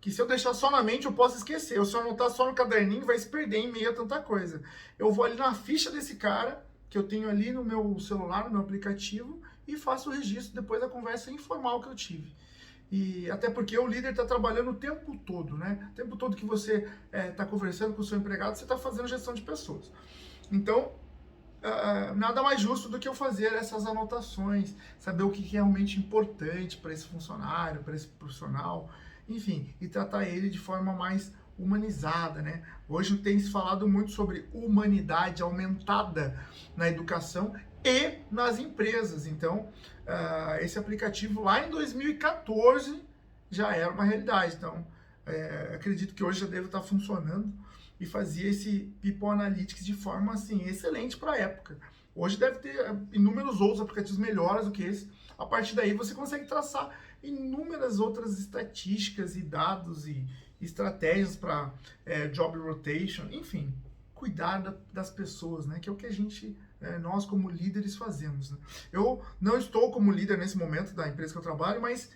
Que se eu deixar só na mente, eu posso esquecer. Se eu anotar só no caderninho, vai se perder em meio a tanta coisa. Eu vou ali na ficha desse cara, que eu tenho ali no meu celular, no meu aplicativo, e faço o registro depois da conversa informal que eu tive. E até porque o líder está trabalhando o tempo todo, né? O tempo todo que você está conversando com o seu empregado, você está fazendo gestão de pessoas. Então, nada mais justo do que eu fazer essas anotações, saber o que é realmente importante para esse funcionário, para esse profissional, enfim, e tratar ele de forma mais humanizada, né? Hoje tem se falado muito sobre humanidade aumentada na educação e nas empresas. Então, esse aplicativo lá em 2014 já era uma realidade. Então, acredito que hoje já deve estar funcionando e fazia esse People Analytics de forma assim excelente para a época. Hoje deve ter inúmeros outros aplicativos melhores do que esse. A partir daí você consegue traçar inúmeras outras estatísticas e dados e estratégias para job rotation, enfim, cuidar das pessoas, né? Que é o que a gente, nós como líderes fazemos. Né? Eu não estou como líder nesse momento da empresa que eu trabalho, mas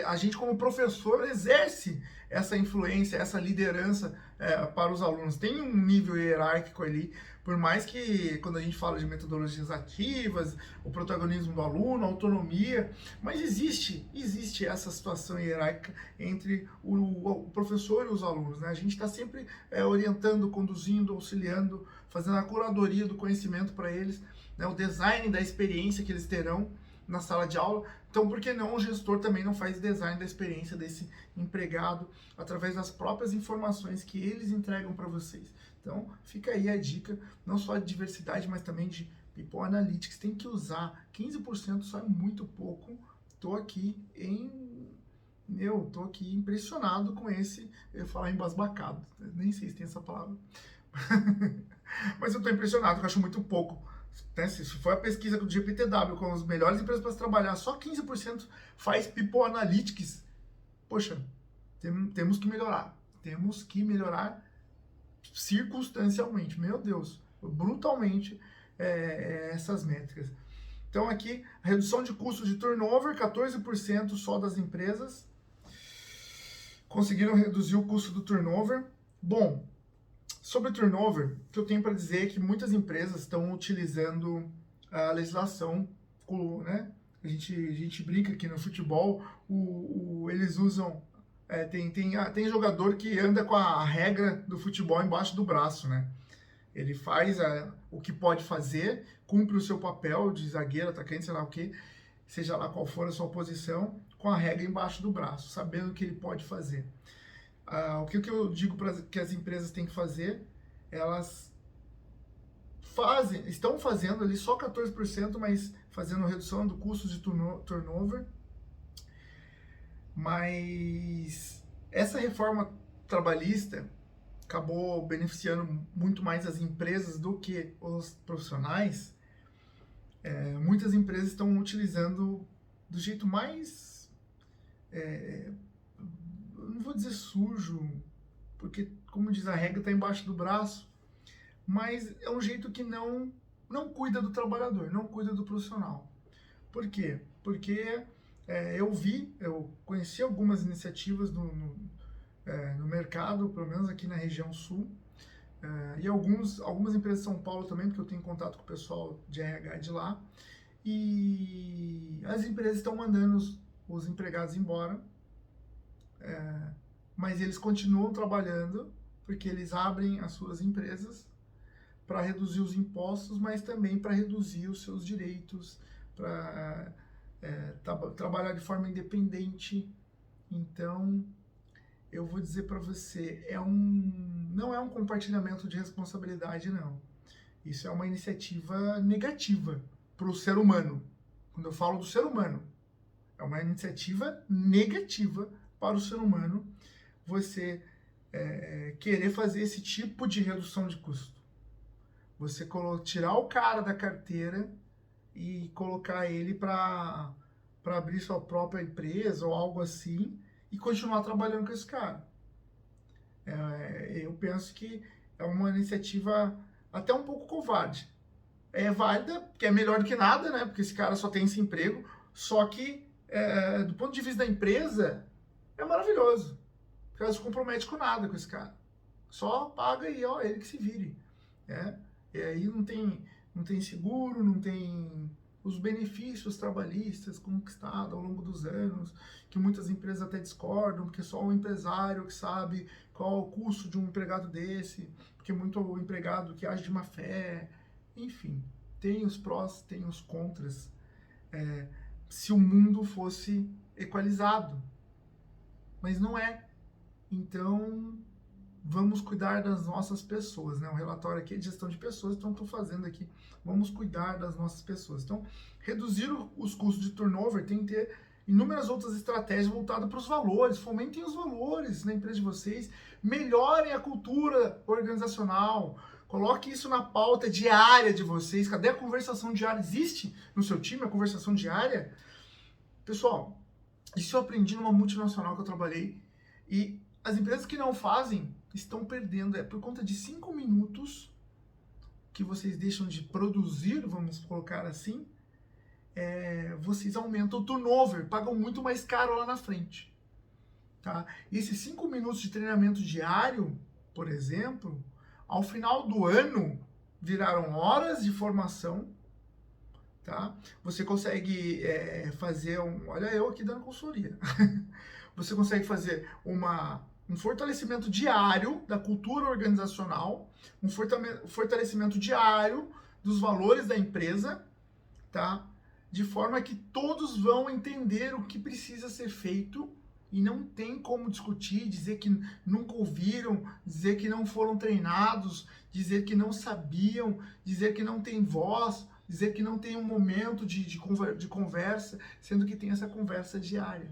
a gente como professor exerce essa influência, essa liderança para os alunos. Tem um nível hierárquico ali, por mais que quando a gente fala de metodologias ativas, o protagonismo do aluno, a autonomia, mas existe essa situação hierárquica entre o professor e os alunos. Né? A gente está sempre orientando, conduzindo, auxiliando, fazendo a curadoria do conhecimento para eles, né? O design da experiência que eles terão na sala de aula. Então, por que não o gestor também não faz design da experiência desse empregado através das próprias informações que eles entregam para vocês? Então, fica aí a dica, não só de diversidade, mas também de People Analytics. Tem que usar, 15% só é muito pouco. Tô aqui impressionado com esse, eu ia falar embasbacado, nem sei se tem essa palavra, mas eu tô impressionado, eu acho muito pouco. Se for a pesquisa do GPTW com as melhores empresas para se trabalhar, só 15% faz People Analytics. Poxa, temos que melhorar. Temos que melhorar circunstancialmente. Meu Deus, brutalmente essas métricas. Então aqui, a redução de custos de turnover, 14% só das empresas conseguiram reduzir o custo do turnover. Bom, sobre turnover, o que eu tenho para dizer é que muitas empresas estão utilizando a legislação, né? A gente brinca aqui no futebol, eles usam, tem jogador que anda com a regra do futebol embaixo do braço, né? Ele faz o que pode fazer, cumpre o seu papel de zagueiro, atacante, sei lá o que, seja lá qual for a sua posição, com a regra embaixo do braço, sabendo o que ele pode fazer. O que eu digo que as empresas têm que fazer, elas estão fazendo ali só 14%, mas fazendo redução do custo de turnover. Mas essa reforma trabalhista acabou beneficiando muito mais as empresas do que os profissionais. Muitas empresas estão utilizando do jeito mais... não vou dizer sujo, porque, como diz a regra, está embaixo do braço, mas é um jeito que não cuida do trabalhador, não cuida do profissional. Por quê? Porque eu conheci algumas iniciativas no mercado, pelo menos aqui na região sul, E algumas empresas de São Paulo também, porque eu tenho contato com o pessoal de RH de lá. E as empresas estão mandando os empregados embora, mas eles continuam trabalhando, porque eles abrem as suas empresas para reduzir os impostos, mas também para reduzir os seus direitos, para trabalhar de forma independente. Então, eu vou dizer para você, não é um compartilhamento de responsabilidade, não. Isso é uma iniciativa negativa para o ser humano. Quando eu falo do ser humano, é uma iniciativa negativa para o ser humano você querer fazer esse tipo de redução de custo. Você tirar o cara da carteira e colocar ele para abrir sua própria empresa ou algo assim e continuar trabalhando com esse cara. Eu penso que é uma iniciativa até um pouco covarde. É válida, porque é melhor do que nada, né? Porque esse cara só tem esse emprego, só que do ponto de vista da empresa, é maravilhoso. Porque ela não se compromete com nada com esse cara. Só paga e ó, ele que se vire. E aí não tem seguro, não tem os benefícios trabalhistas conquistados ao longo dos anos, que muitas empresas até discordam, porque só o empresário que sabe qual é o custo de um empregado desse, porque muito empregado que age de má fé, enfim, tem os prós, tem os contras. Se o mundo fosse equalizado, mas não é. Então, vamos cuidar das nossas pessoas, né? O relatório aqui é de gestão de pessoas, então estou fazendo aqui, vamos cuidar das nossas pessoas. Então, reduzir os custos de turnover tem que ter inúmeras outras estratégias voltadas para os valores, fomentem os valores na empresa de vocês, melhorem a cultura organizacional, coloque isso na pauta diária de vocês. Cadê a conversação diária? Existe no seu time a conversação diária? Pessoal, isso eu aprendi numa multinacional que eu trabalhei, e as empresas que não fazem estão perdendo. É por conta de 5 minutos que vocês deixam de produzir, vamos colocar assim, vocês aumentam o turnover, pagam muito mais caro lá na frente. Tá? E esses 5 minutos de treinamento diário, por exemplo, ao final do ano, viraram horas de formação. Tá? Você consegue fazer olha eu aqui dando consultoria. Você consegue fazer um fortalecimento diário da cultura organizacional, um fortalecimento diário dos valores da empresa, tá? De forma que todos vão entender o que precisa ser feito e não tem como discutir, dizer que nunca ouviram, dizer que não foram treinados, dizer que não sabiam, dizer que não tem voz, dizer que não tem um momento de conversa, sendo que tem essa conversa diária.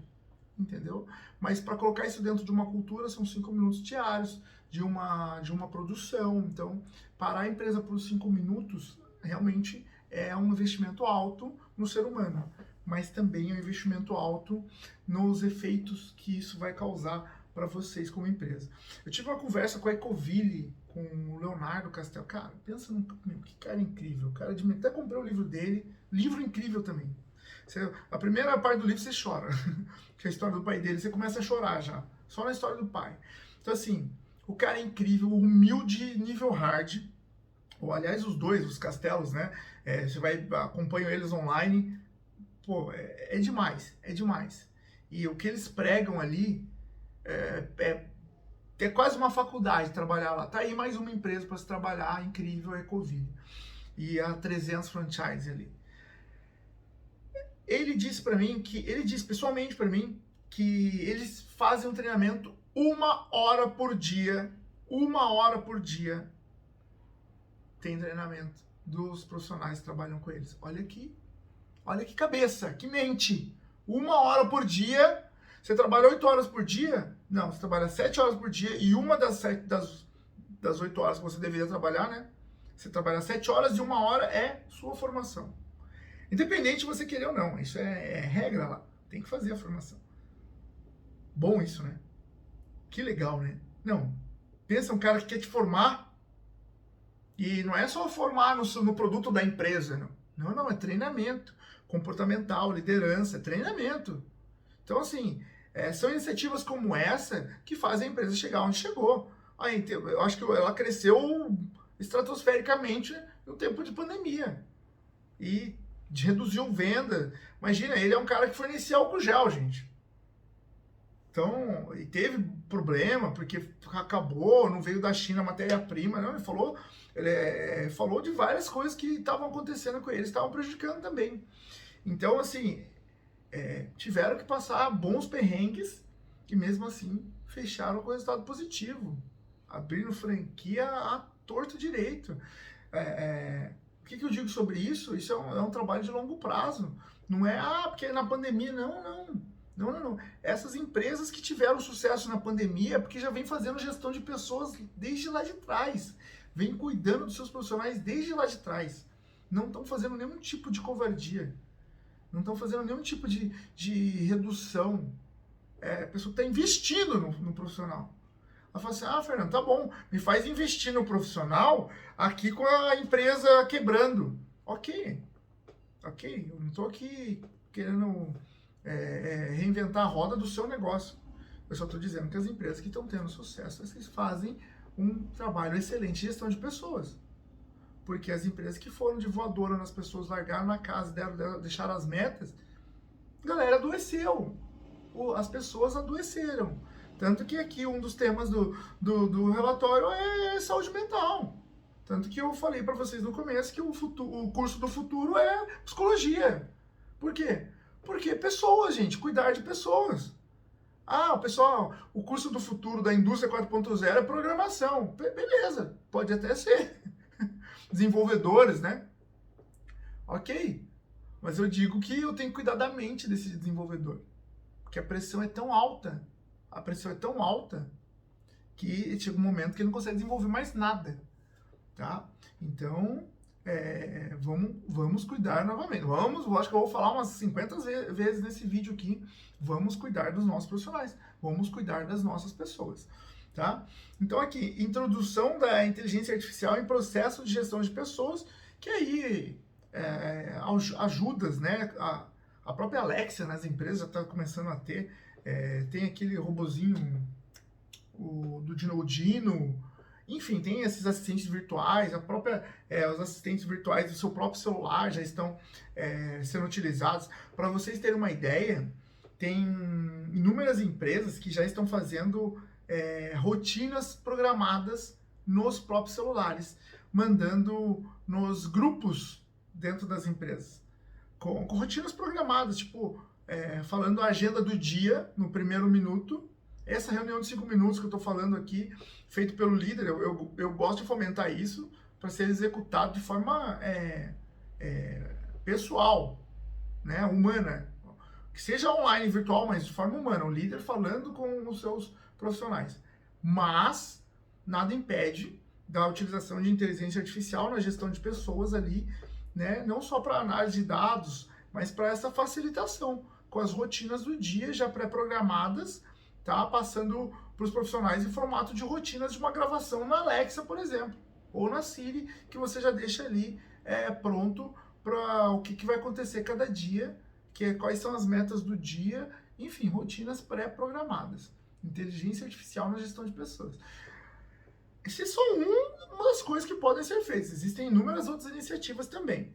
Entendeu? Mas para colocar isso dentro de uma cultura são 5 minutos diários de uma produção. Então, parar a empresa por 5 minutos realmente é um investimento alto no ser humano, mas também é um investimento alto nos efeitos que isso vai causar para vocês como empresa. Eu tive uma conversa com a Ecoville, com o Leonardo Castel. Cara, pensa que cara incrível. Cara até comprei o livro dele, livro incrível também. A primeira parte do livro você chora, que é a história do pai dele, você começa a chorar já, só na história do pai. Então assim, o cara é incrível, humilde, nível hard, ou aliás os dois, os Castelos, né, você acompanha eles online, pô, é demais, é demais. E o que eles pregam ali é quase uma faculdade trabalhar lá. Tá aí mais uma empresa para se trabalhar, incrível, é Ecoville. E a 300 franchise ali. Ele disse pessoalmente para mim que eles fazem um treinamento 1 hora por dia. 1 hora por dia tem treinamento dos profissionais que trabalham com eles. Olha que cabeça, que mente. 1 hora por dia. Você trabalha 8 horas por dia? Não, você trabalha 7 horas por dia e uma das 8 horas que você deveria trabalhar, né? Você trabalha 7 horas e 1 hora é sua formação. Independente de você querer ou não, isso é regra lá, tem que fazer a formação. Bom isso, né? Que legal, né? Não, pensa um cara que quer te formar e não é só formar no produto da empresa, não. Não, é treinamento comportamental, liderança, treinamento. Então, assim, são iniciativas como essa que fazem a empresa chegar onde chegou. Eu acho que ela cresceu estratosfericamente no tempo de pandemia. E reduziu venda. Imagina, ele é um cara que fornecia álcool gel, gente. Então, e teve problema, porque acabou, não veio da China a matéria-prima, não. Ele falou de várias coisas que estavam acontecendo com eles, estavam prejudicando também. Então, assim, tiveram que passar bons perrengues e mesmo assim fecharam com resultado positivo. Abrindo franquia a torto direito. O que eu digo sobre isso? Isso é um trabalho de longo prazo. Não é, porque na pandemia, não. Essas empresas que tiveram sucesso na pandemia é porque já vem fazendo gestão de pessoas desde lá de trás. Vem cuidando dos seus profissionais desde lá de trás. Não estão fazendo nenhum tipo de covardia. Não estão fazendo nenhum tipo de redução. A pessoa está investindo no profissional. Ela fala assim, Fernando, tá bom, me faz investir no profissional aqui com a empresa quebrando. Ok, eu não estou aqui querendo reinventar a roda do seu negócio. Eu só estou dizendo que as empresas que estão tendo sucesso, vocês fazem um trabalho excelente de gestão de pessoas. Porque as empresas que foram de voadora nas pessoas, largaram na casa, deixaram as metas, a galera adoeceu. As pessoas adoeceram. Tanto que aqui um dos temas do relatório é saúde mental. Tanto que eu falei para vocês no começo que o curso do futuro é psicologia. Por quê? Porque pessoas, gente, cuidar de pessoas. O curso do futuro da indústria 4.0 é programação. Beleza, pode até ser. Desenvolvedores, né? Ok. Mas eu digo que eu tenho que cuidar da mente desse desenvolvedor. Porque a pressão é tão alta. Que chega um momento que ele não consegue desenvolver mais nada. Tá? Então, vamos cuidar novamente. Acho que eu vou falar umas 50 vezes nesse vídeo aqui. Vamos cuidar dos nossos profissionais. Vamos cuidar das nossas pessoas. Tá? Então aqui, introdução da inteligência artificial em processo de gestão de pessoas, que aí ajudas, né? A própria Alexa nas empresas já está começando a ter. Tem aquele robozinho do Dino, enfim, tem esses assistentes virtuais, os assistentes virtuais do seu próprio celular já estão sendo utilizados. Para vocês terem uma ideia, tem inúmeras empresas que já estão fazendo rotinas programadas nos próprios celulares, mandando nos grupos dentro das empresas, com rotinas programadas, tipo, falando a agenda do dia no primeiro minuto. Essa reunião de 5 minutos que eu estou falando aqui, feito pelo líder, eu gosto de fomentar isso para ser executado de forma pessoal, né, humana. Que seja online, virtual, mas de forma humana. O líder falando com os seus profissionais. Mas nada impede da utilização de inteligência artificial na gestão de pessoas ali, né, não só para análise de dados, mas para essa facilitação, com as rotinas do dia já pré-programadas, tá? Passando para os profissionais em formato de rotinas de uma gravação na Alexa, por exemplo, ou na Siri, que você já deixa ali pronto para o que vai acontecer cada dia, quais são as metas do dia, enfim, rotinas pré-programadas. Inteligência artificial na gestão de pessoas. Isso é só uma das coisas que podem ser feitas. Existem inúmeras outras iniciativas também.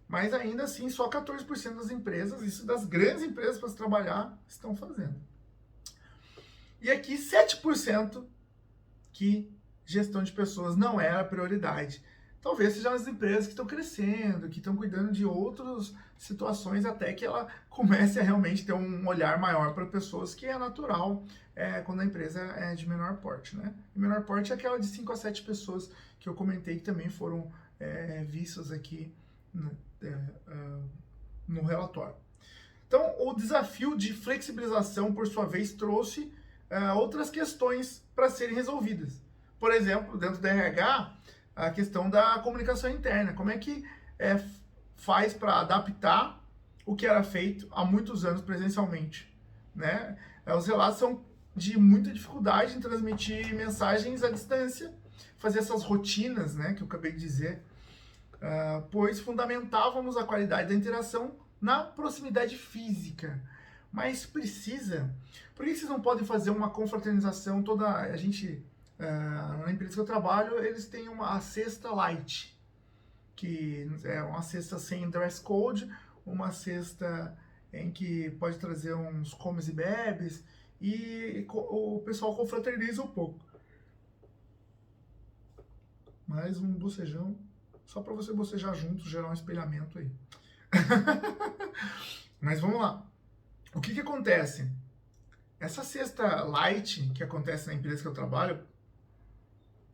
Mas ainda assim, só 14% das empresas, isso das grandes empresas para se trabalhar, estão fazendo. E aqui 7% que gestão de pessoas não é a prioridade. Talvez sejam as empresas que estão crescendo, que estão cuidando de outras situações, até que ela comece a realmente ter um olhar maior para pessoas, que é natural quando a empresa é de menor porte, né? E menor porte é aquela de 5 a 7 pessoas que eu comentei que também foram vistas aqui no relatório. Então, o desafio de flexibilização, por sua vez, trouxe outras questões para serem resolvidas. Por exemplo, dentro da RH, a questão da comunicação interna. Como é que faz para adaptar o que era feito há muitos anos presencialmente, né? Os relatos são de muita dificuldade em transmitir mensagens à distância, fazer essas rotinas, né, que eu acabei de dizer, pois fundamentávamos a qualidade da interação na proximidade física. Mas precisa. Por que vocês não podem fazer uma confraternização toda? A gente Na empresa que eu trabalho, eles têm a cesta light, que é uma cesta sem dress code, uma cesta em que pode trazer uns comes e bebes, e o pessoal confraterniza um pouco. Mais um bocejão, só para você bocejar junto, gerar um espelhamento aí. Mas vamos lá. O que acontece? Essa cesta light que acontece na empresa que eu trabalho,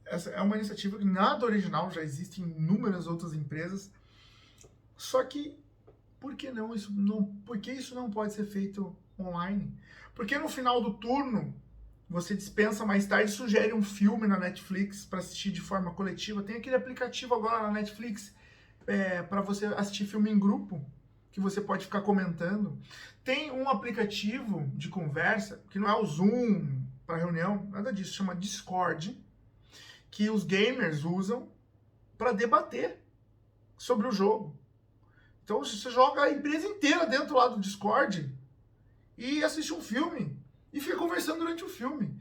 essa é uma iniciativa que nada original, já existe em inúmeras outras empresas. Só que, por que isso não pode ser feito online? Porque no final do turno, você dispensa mais tarde e sugere um filme na Netflix para assistir de forma coletiva. Tem aquele aplicativo agora na Netflix para você assistir filme em grupo, que você pode ficar comentando. Tem um aplicativo de conversa, que não é o Zoom para reunião, nada disso, chama Discord, que os gamers usam para debater sobre o jogo. Então você joga a empresa inteira dentro lá do Discord e assiste um filme e fica conversando durante o filme.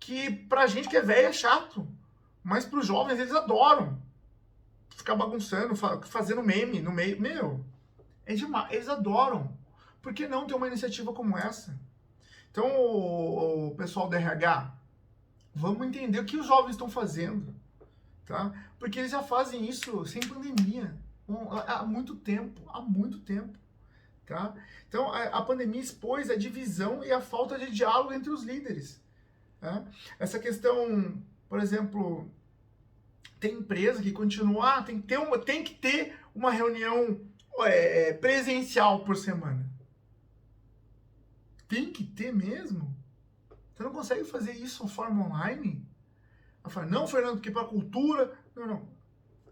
Que pra gente que é velho é chato, mas pros jovens eles adoram ficar bagunçando, fazendo meme no meio. Meu, é demais, eles adoram. Por que não ter uma iniciativa como essa? Então, o pessoal do RH, vamos entender o que os jovens estão fazendo, tá? Porque eles já fazem isso sem pandemia, há muito tempo, tá? Então, a pandemia expôs a divisão e a falta de diálogo entre os líderes, tá? Essa questão, por exemplo, tem empresa que continua, tem que ter uma reunião presencial por semana. Tem que ter mesmo? Você não consegue fazer isso de forma online? Eu falo, não, Fernando, porque para a cultura... Não.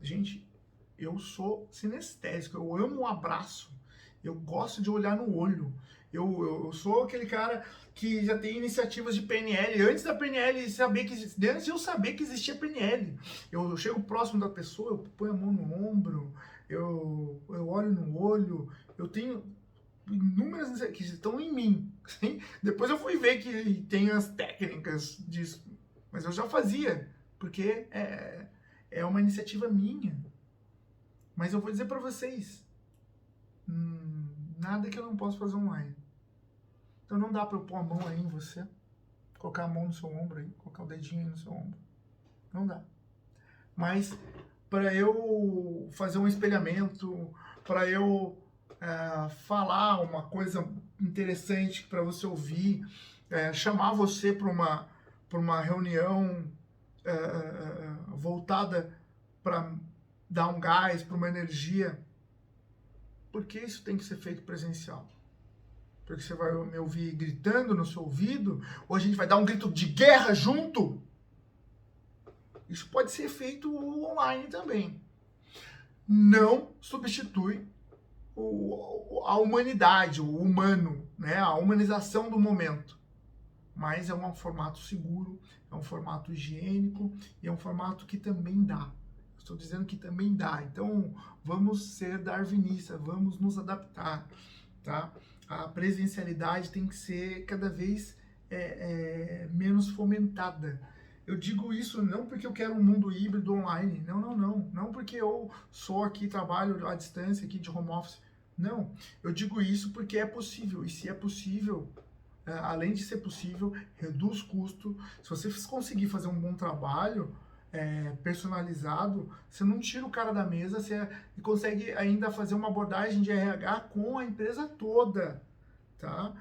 Gente, eu sou sinestésico, eu amo um abraço, eu gosto de olhar no olho. Eu sou aquele cara que já tem iniciativas de PNL, antes da PNL antes de eu saber que existia PNL. Eu chego próximo da pessoa, eu ponho a mão no ombro, eu olho no olho, eu tenho inúmeras que estão em mim. Sim? Depois eu fui ver que tem as técnicas disso, mas eu já fazia, porque é uma iniciativa minha. Mas eu vou dizer para vocês, nada que eu não possa fazer online. Então não dá para eu pôr a mão aí em você, colocar a mão no seu ombro aí, colocar o dedinho aí no seu ombro. Não dá. Mas para eu fazer um espelhamento, para eu falar uma coisa interessante para você ouvir, chamar você para uma reunião voltada para dar um gás, para uma energia, por que isso tem que ser feito presencial? Porque você vai me ouvir gritando no seu ouvido, ou a gente vai dar um grito de guerra junto? Isso pode ser feito online também. Não substitui a humanidade, o humano, né? A humanização do momento. Mas é um formato seguro, é um formato higiênico e é um formato que também dá. Estou dizendo que também dá. Então, vamos ser darwinistas, vamos nos adaptar, tá? A presencialidade tem que ser cada vez menos fomentada. Eu digo isso não porque eu quero um mundo híbrido online, não porque eu sou aqui, trabalho à distância aqui de home office, não. Eu digo isso porque é possível, e se é possível, além de ser possível, reduz custo. Se você conseguir fazer um bom trabalho, personalizado, você não tira o cara da mesa, você consegue ainda fazer uma abordagem de RH com a empresa toda, tá?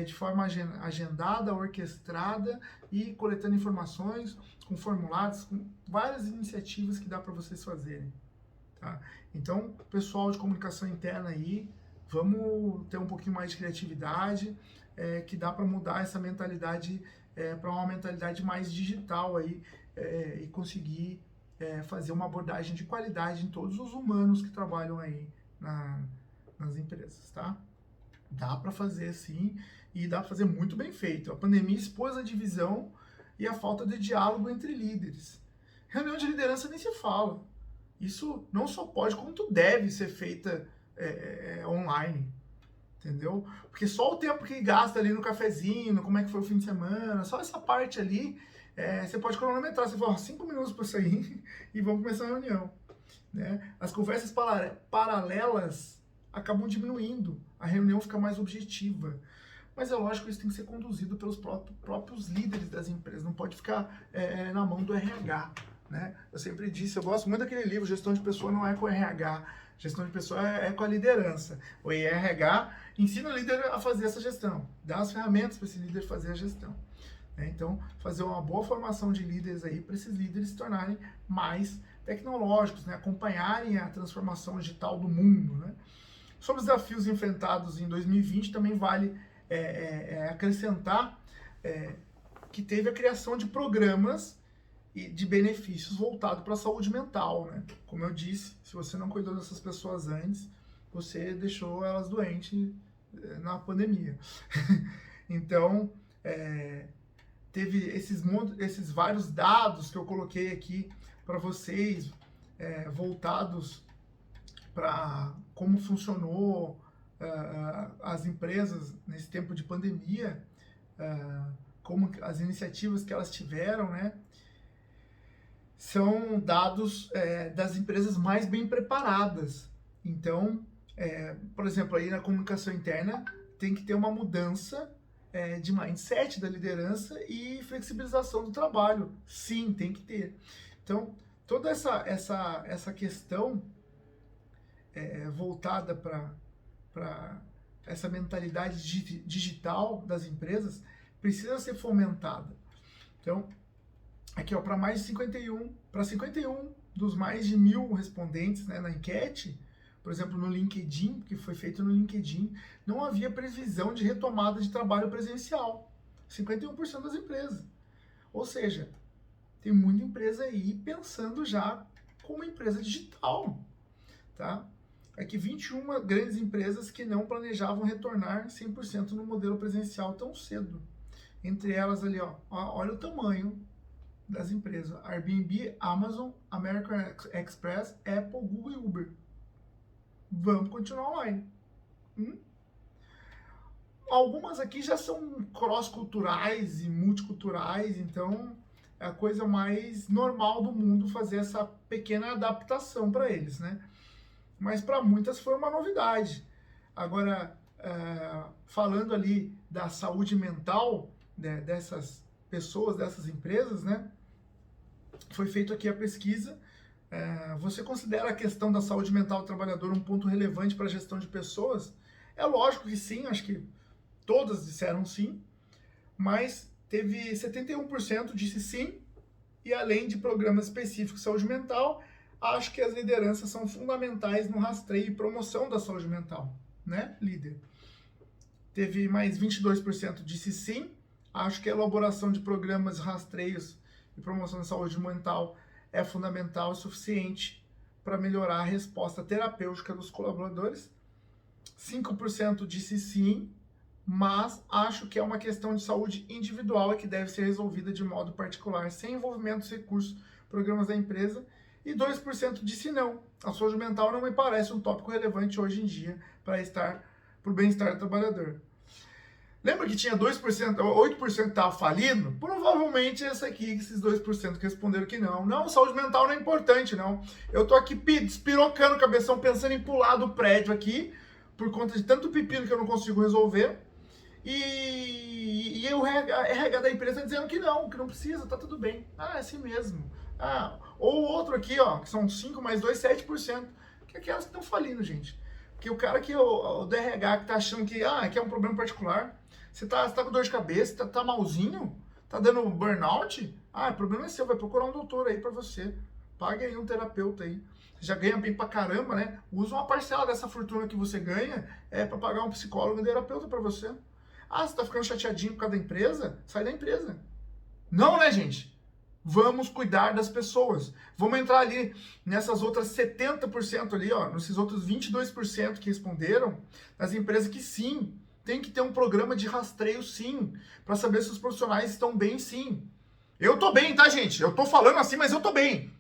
De forma agendada, orquestrada e coletando informações, com formulários, com várias iniciativas que dá para vocês fazerem, tá? Então, pessoal de comunicação interna aí, vamos ter um pouquinho mais de criatividade, que dá para mudar essa mentalidade para uma mentalidade mais digital aí, e conseguir fazer uma abordagem de qualidade em todos os humanos que trabalham aí nas empresas, tá? Dá para fazer sim, e dá para fazer muito bem feito. A pandemia expôs a divisão e a falta de diálogo entre líderes. Reunião de liderança nem se fala. Isso não só pode, como deve ser feita online, entendeu? Porque só o tempo que gasta ali no cafezinho, como é que foi o fim de semana, só essa parte ali, você pode cronometrar, você fala 5 minutos para sair e vamos começar a reunião. Né? As conversas paralelas acabam diminuindo, a reunião fica mais objetiva. Mas é lógico que isso tem que ser conduzido pelos próprios líderes das empresas, não pode ficar na mão do RH. Né? Eu sempre disse, eu gosto muito daquele livro, Gestão de Pessoa não é com RH, gestão de pessoa é com a liderança. O RH ensina o líder a fazer essa gestão, dá as ferramentas para esse líder fazer a gestão. Então, fazer uma boa formação de líderes aí, para esses líderes se tornarem mais tecnológicos, né? Acompanharem a transformação digital do mundo. Né? Sobre os desafios enfrentados em 2020, também vale acrescentar que teve a criação de programas e de benefícios voltados para a saúde mental. Né? Como eu disse, se você não cuidou dessas pessoas antes, você deixou elas doentes na pandemia. Então, teve esses vários dados que eu coloquei aqui para vocês, voltados para como funcionou as empresas nesse tempo de pandemia, como as iniciativas que elas tiveram, né? São dados das empresas mais bem preparadas. Então, por exemplo, aí na comunicação interna tem que ter uma mudança de mindset da liderança e flexibilização do trabalho. Sim, tem que ter. Então, toda essa questão voltada para essa mentalidade digital das empresas precisa ser fomentada. Então, aqui, para mais de 51 dos mais de 1.000 respondentes, né, na enquete, por exemplo, no LinkedIn, que foi feito no LinkedIn, não havia previsão de retomada de trabalho presencial. 51% das empresas. Ou seja, tem muita empresa aí pensando já como empresa digital. Tá? Aqui 21 grandes empresas que não planejavam retornar 100% no modelo presencial tão cedo. Entre elas ali, olha o tamanho das empresas. Airbnb, Amazon, American Express, Apple, Google e Uber. Vamos continuar online. Algumas aqui já são cross-culturais e multiculturais, então é a coisa mais normal do mundo fazer essa pequena adaptação para eles, né? Mas para muitas foi uma novidade. Agora, falando ali da saúde mental, né, dessas pessoas, dessas empresas, né? Foi feita aqui a pesquisa. Você considera a questão da saúde mental do trabalhador um ponto relevante para a gestão de pessoas? É lógico que sim, acho que todas disseram sim, mas teve 71% disse sim, e além de programas específicos de saúde mental, acho que as lideranças são fundamentais no rastreio e promoção da saúde mental, né, líder? Teve mais 22% disse sim, acho que a elaboração de programas, rastreios e promoção da saúde mental é fundamental e suficiente para melhorar a resposta terapêutica dos colaboradores. 5% disse sim, mas acho que é uma questão de saúde individual e que deve ser resolvida de modo particular, sem envolvimento dos recursos, programas da empresa. E 2% disse não. A saúde mental não me parece um tópico relevante hoje em dia para o bem-estar do trabalhador. Lembra que tinha 2%, 8% que estava falindo? Provavelmente esses 2% que responderam que não. Não, saúde mental não é importante, não. Eu tô aqui despirocando o cabeção, pensando em pular do prédio aqui, por conta de tanto pepino que eu não consigo resolver. E o RH da empresa dizendo que não precisa, tá tudo bem. É assim mesmo. Ou outro aqui, que são 5 mais 2, 7%. Que é aquelas que estão falindo, gente. Porque o cara que o do RH que tá achando que é um problema particular, você tá com dor de cabeça, tá malzinho, tá dando burnout, o problema é seu, vai procurar um doutor aí pra você. Pague aí um terapeuta aí. Você já ganha bem pra caramba, né? Usa uma parcela dessa fortuna que você ganha pra pagar um psicólogo e um terapeuta pra você. Você tá ficando chateadinho por causa da empresa? Sai da empresa. Não, né, gente? Vamos cuidar das pessoas. Vamos entrar ali nessas outras 70% ali, nesses outros 22% que responderam, das empresas que sim, tem que ter um programa de rastreio sim, para saber se os profissionais estão bem sim. Eu tô bem, tá, gente? Eu tô falando assim, mas eu tô bem.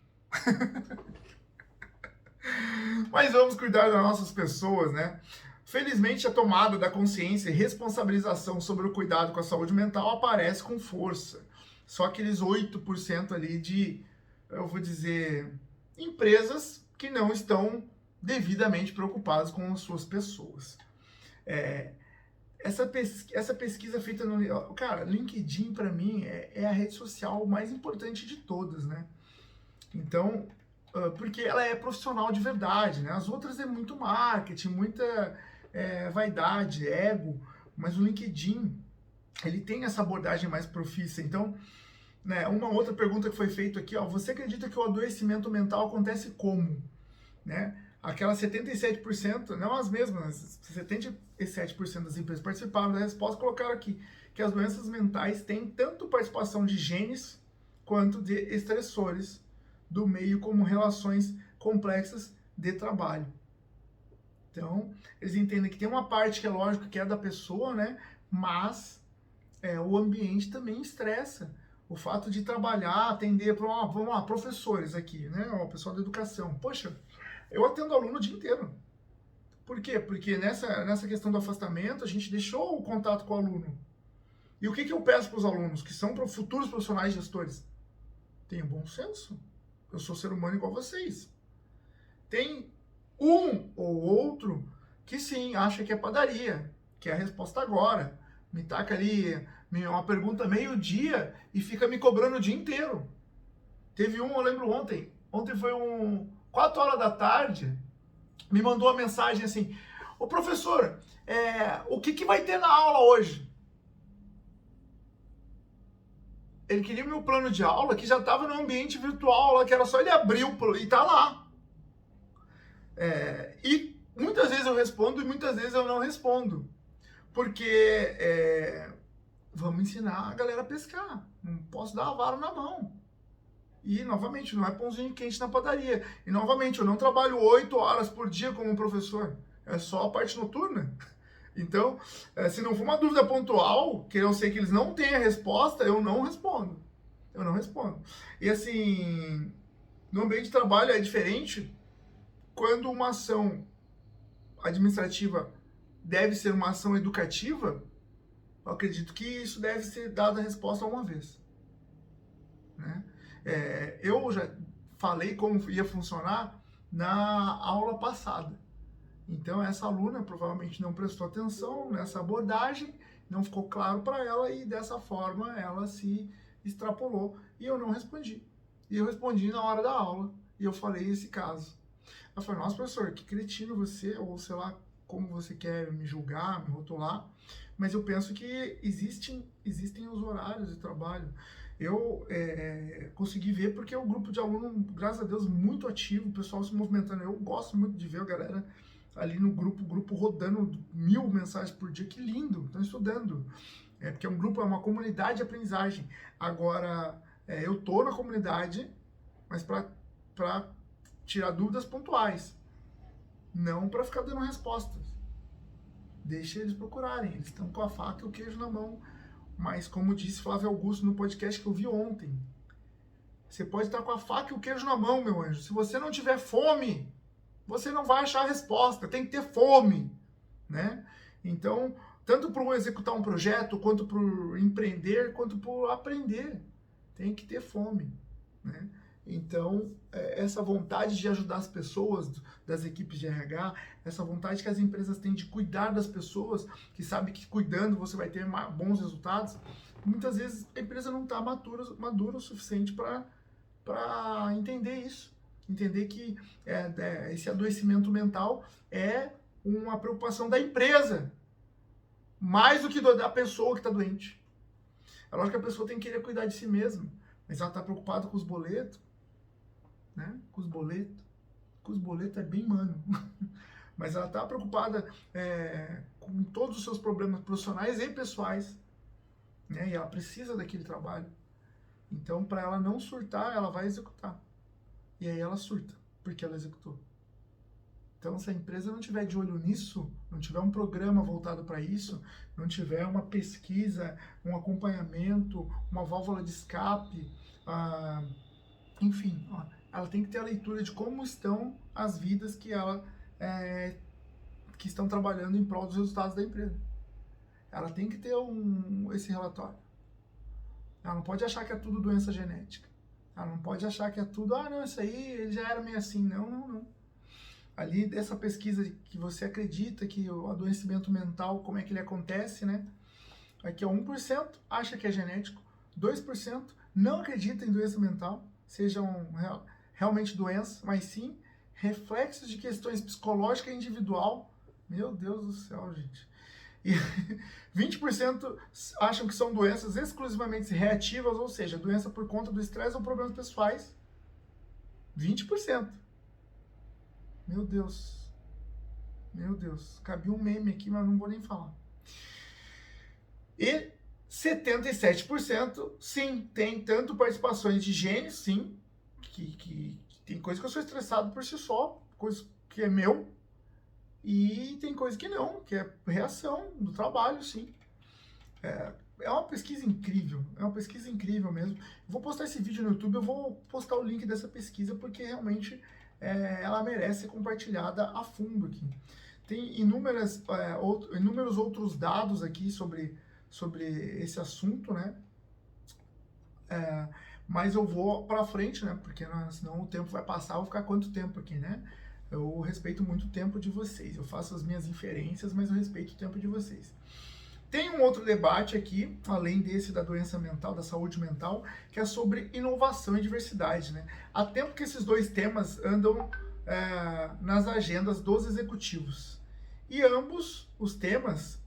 Mas vamos cuidar das nossas pessoas, né? Felizmente, a tomada da consciência e responsabilização sobre o cuidado com a saúde mental aparece com força. só aqueles 8% ali de, eu vou dizer, empresas que não estão devidamente preocupadas com as suas pessoas. Essa pesquisa feita no... Cara, LinkedIn para mim é a rede social mais importante de todas, né? Então, porque ela é profissional de verdade, né? As outras é muito marketing, muita vaidade, ego, mas o LinkedIn, ele tem essa abordagem mais profissa. Então, né, uma outra pergunta que foi feita aqui, ó, você acredita que o adoecimento mental acontece como? Né? Aquelas 77%, não as mesmas, 77% das empresas participaram da resposta, colocaram aqui que as doenças mentais têm tanto participação de genes quanto de estressores do meio, como relações complexas de trabalho. Então, eles entendem que tem uma parte que é lógico que é da pessoa, né? Mas o ambiente também estressa. O fato de trabalhar, atender, vamos lá, professores aqui, né? O pessoal da educação. Poxa, eu atendo aluno o dia inteiro. Por quê? Porque nessa questão do afastamento, a gente deixou o contato com o aluno. E o que eu peço para os alunos, que são futuros profissionais gestores? Tenham bom senso. Eu sou ser humano igual vocês. Tem um ou outro que sim, acha que é padaria, que é a resposta agora. Me taca ali uma pergunta meio-dia e fica me cobrando o dia inteiro. Teve eu lembro ontem foi 4 horas da tarde, me mandou uma mensagem assim, ô professor, o que vai ter na aula hoje? Ele queria o meu plano de aula, que já estava no ambiente virtual, lá, que era só ele abrir e tá lá. E muitas vezes eu respondo e muitas vezes eu não respondo. Porque vamos ensinar a galera a pescar. Não posso dar a vara na mão. E, novamente, não é pãozinho quente na padaria. E, novamente, eu não trabalho 8 horas por dia como professor. É só a parte noturna. Então, se não for uma dúvida pontual, que eu sei que eles não têm a resposta, eu não respondo. Eu não respondo. E, assim, no ambiente de trabalho é diferente quando uma ação administrativa deve ser uma ação educativa. Eu acredito que isso deve ser dada a resposta uma vez. Né? Eu já falei como ia funcionar na aula passada. Então, essa aluna provavelmente não prestou atenção nessa abordagem, não ficou claro para ela e dessa forma ela se extrapolou e eu não respondi. E eu respondi na hora da aula e eu falei esse caso. Eu falei, nossa, professor, que cretino você, ou sei lá como você quer me julgar, me rotular, mas eu penso que existem os horários de trabalho. Eu consegui ver porque é um grupo de aluno, graças a Deus, muito ativo, o pessoal se movimentando. Eu gosto muito de ver a galera ali no grupo rodando 1000 mensagens por dia, que lindo, estão estudando. Porque é um grupo, é uma comunidade de aprendizagem. Agora, eu tô na comunidade, mas para tirar dúvidas pontuais, não para ficar dando respostas. Deixa eles procurarem, eles estão com a faca e o queijo na mão. Mas, como disse Flávio Augusto no podcast que eu vi ontem, você pode estar com a faca e o queijo na mão, meu anjo. Se você não tiver fome, você não vai achar a resposta. Tem que ter fome, né? Então, tanto para executar um projeto, quanto para empreender, quanto para aprender, tem que ter fome, né? Então, essa vontade de ajudar as pessoas, das equipes de RH, essa vontade que as empresas têm de cuidar das pessoas, que sabe que cuidando você vai ter bons resultados, muitas vezes a empresa não está madura o suficiente para entender isso. Entender que esse adoecimento mental é uma preocupação da empresa, mais do que da pessoa que está doente. É lógico que a pessoa tem que querer cuidar de si mesma, mas ela está preocupada com os boletos, né? Com os boletos é bem mano. Mas ela está preocupada com todos os seus problemas profissionais e pessoais, né? E ela precisa daquele trabalho. Então, para ela não surtar, ela vai executar. E aí ela surta, porque ela executou. Então, se a empresa não tiver de olho nisso, não tiver um programa voltado para isso, não tiver uma pesquisa, um acompanhamento, uma válvula de escape, enfim, ela tem que ter a leitura de como estão as vidas que que estão trabalhando em prol dos resultados da empresa. Ela tem que ter esse relatório. Ela não pode achar que é tudo doença genética. Ela não pode achar que é tudo, não, isso aí ele já era meio assim. Não, não, não. Ali, dessa pesquisa que você acredita que o adoecimento mental, como é que ele acontece, né? Aqui, 1% acha que é genético, 2% não acredita em doença mental, sejam realmente doenças, mas sim reflexos de questões psicológicas e individual. Meu Deus do céu, gente. E 20% acham que são doenças exclusivamente reativas, ou seja, doença por conta do estresse ou problemas pessoais. 20%. Meu Deus. Meu Deus. Cabia um meme aqui, mas não vou nem falar. E 77%, sim, tem tanto participações de genes, sim, que tem coisa que eu sou estressado por si só, coisa que é meu, e tem coisa que não, que é reação do trabalho, sim. É uma pesquisa incrível mesmo. Vou postar esse vídeo no YouTube, eu vou postar o link dessa pesquisa, porque realmente ela merece ser compartilhada a fundo aqui. Tem inúmeros outros dados aqui sobre esse assunto, né? Mas eu vou para frente, né? Porque senão o tempo vai passar, eu vou ficar quanto tempo aqui, né? Eu respeito muito o tempo de vocês. Eu faço as minhas inferências, mas eu respeito o tempo de vocês. Tem um outro debate aqui, além desse da doença mental, da saúde mental, que é sobre inovação e diversidade, né? Há tempo que esses dois temas andam nas agendas dos executivos. E ambos os temas,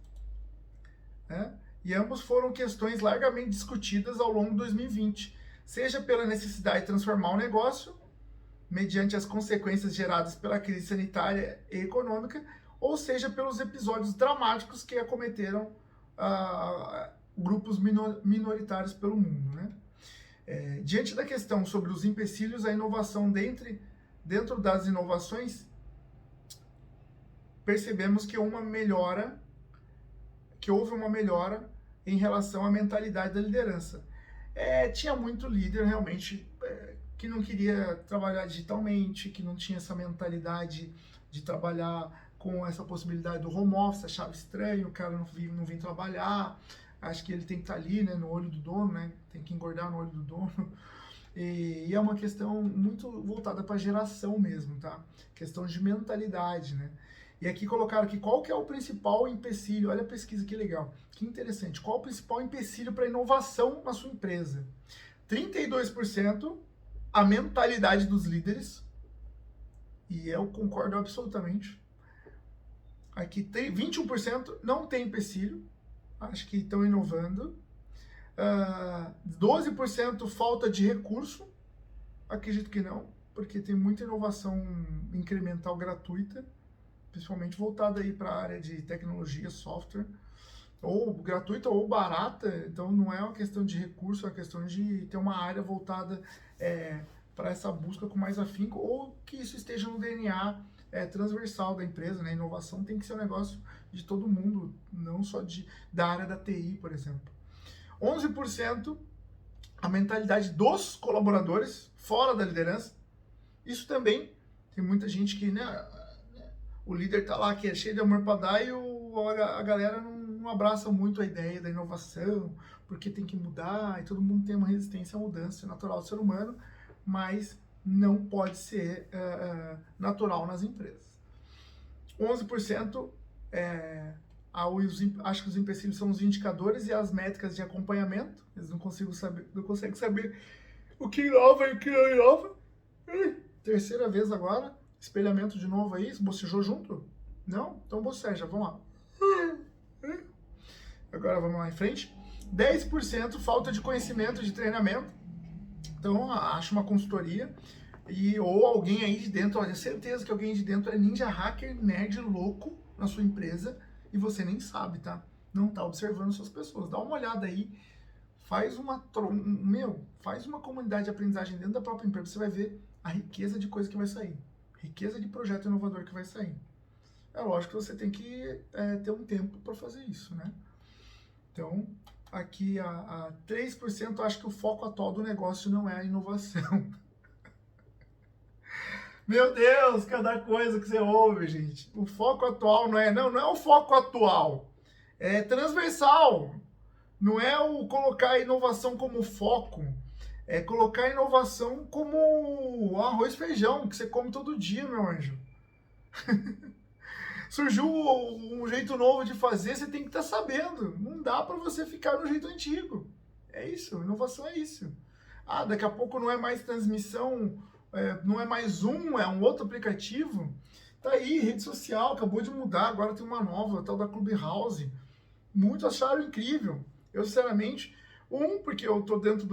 foram questões largamente discutidas ao longo de 2020, seja pela necessidade de transformar o negócio, mediante as consequências geradas pela crise sanitária e econômica, ou seja, pelos episódios dramáticos que acometeram grupos minoritários pelo mundo, né? Diante da questão sobre os empecilhos à inovação dentro das inovações, percebemos que houve uma melhora em relação à mentalidade da liderança. Tinha muito líder realmente que não queria trabalhar digitalmente, que não tinha essa mentalidade de trabalhar com essa possibilidade do home office, achava estranho, o cara não vem trabalhar, acho que ele tem que estar ali, né, no olho do dono, né, tem que engordar no olho do dono. E é uma questão muito voltada para a geração mesmo, tá? Questão de mentalidade, né? E aqui colocaram aqui qual que é o principal empecilho. Olha a pesquisa que legal, que interessante. Qual o principal empecilho para inovação na sua empresa? 32% a mentalidade dos líderes, e eu concordo absolutamente. Aqui tem 21% não tem empecilho, acho que estão inovando. 12% falta de recurso, acredito que não, porque tem muita inovação incremental gratuita, principalmente voltada aí para a área de tecnologia, software, ou gratuita ou barata, então não é uma questão de recurso, é uma questão de ter uma área voltada para essa busca com mais afinco, ou que isso esteja no DNA transversal da empresa, né? Inovação tem que ser um negócio de todo mundo, não só da área da TI, por exemplo. 11% a mentalidade dos colaboradores fora da liderança. Isso também tem muita gente que, né, o líder tá lá que é cheio de amor para dar e a galera não abraça muito a ideia da inovação, porque tem que mudar e todo mundo tem uma resistência à mudança natural do ser humano, mas não pode ser natural nas empresas. 11% acho que os empecilhos são os indicadores e as métricas de acompanhamento. Eles não conseguem saber o que inova e o que não inova. Terceira vez agora. Espelhamento de novo aí. Bocejou junto? Não? Então boceja. Vamos lá. Agora vamos lá em frente. 10% falta de conhecimento, de treinamento. Então acha uma consultoria ou alguém aí de dentro. Olha, certeza que alguém de dentro é ninja hacker, nerd louco na sua empresa e você nem sabe, tá? Não tá observando suas pessoas. Dá uma olhada aí, faz uma comunidade de aprendizagem dentro da própria empresa, você vai ver a riqueza de coisa que vai sair. Riqueza de projeto inovador que vai sair. É lógico que você tem que ter um tempo para fazer isso, né? Então, aqui a 3% acho que o foco atual do negócio não é a inovação. Meu Deus, cada coisa que você ouve, gente. O foco atual não é o foco atual. É transversal. Não é o colocar a inovação como foco, é colocar a inovação como arroz e feijão, que você come todo dia, meu anjo. Surgiu um jeito novo de fazer, você tem que estar sabendo. Não dá para você ficar no jeito antigo. É isso, inovação é isso. Ah, daqui a pouco não é mais transmissão, não é mais Zoom, é um outro aplicativo. Tá aí, rede social, acabou de mudar, agora tem uma nova, a tal da Clubhouse. Muitos acharam incrível. Eu, sinceramente, porque eu tô dentro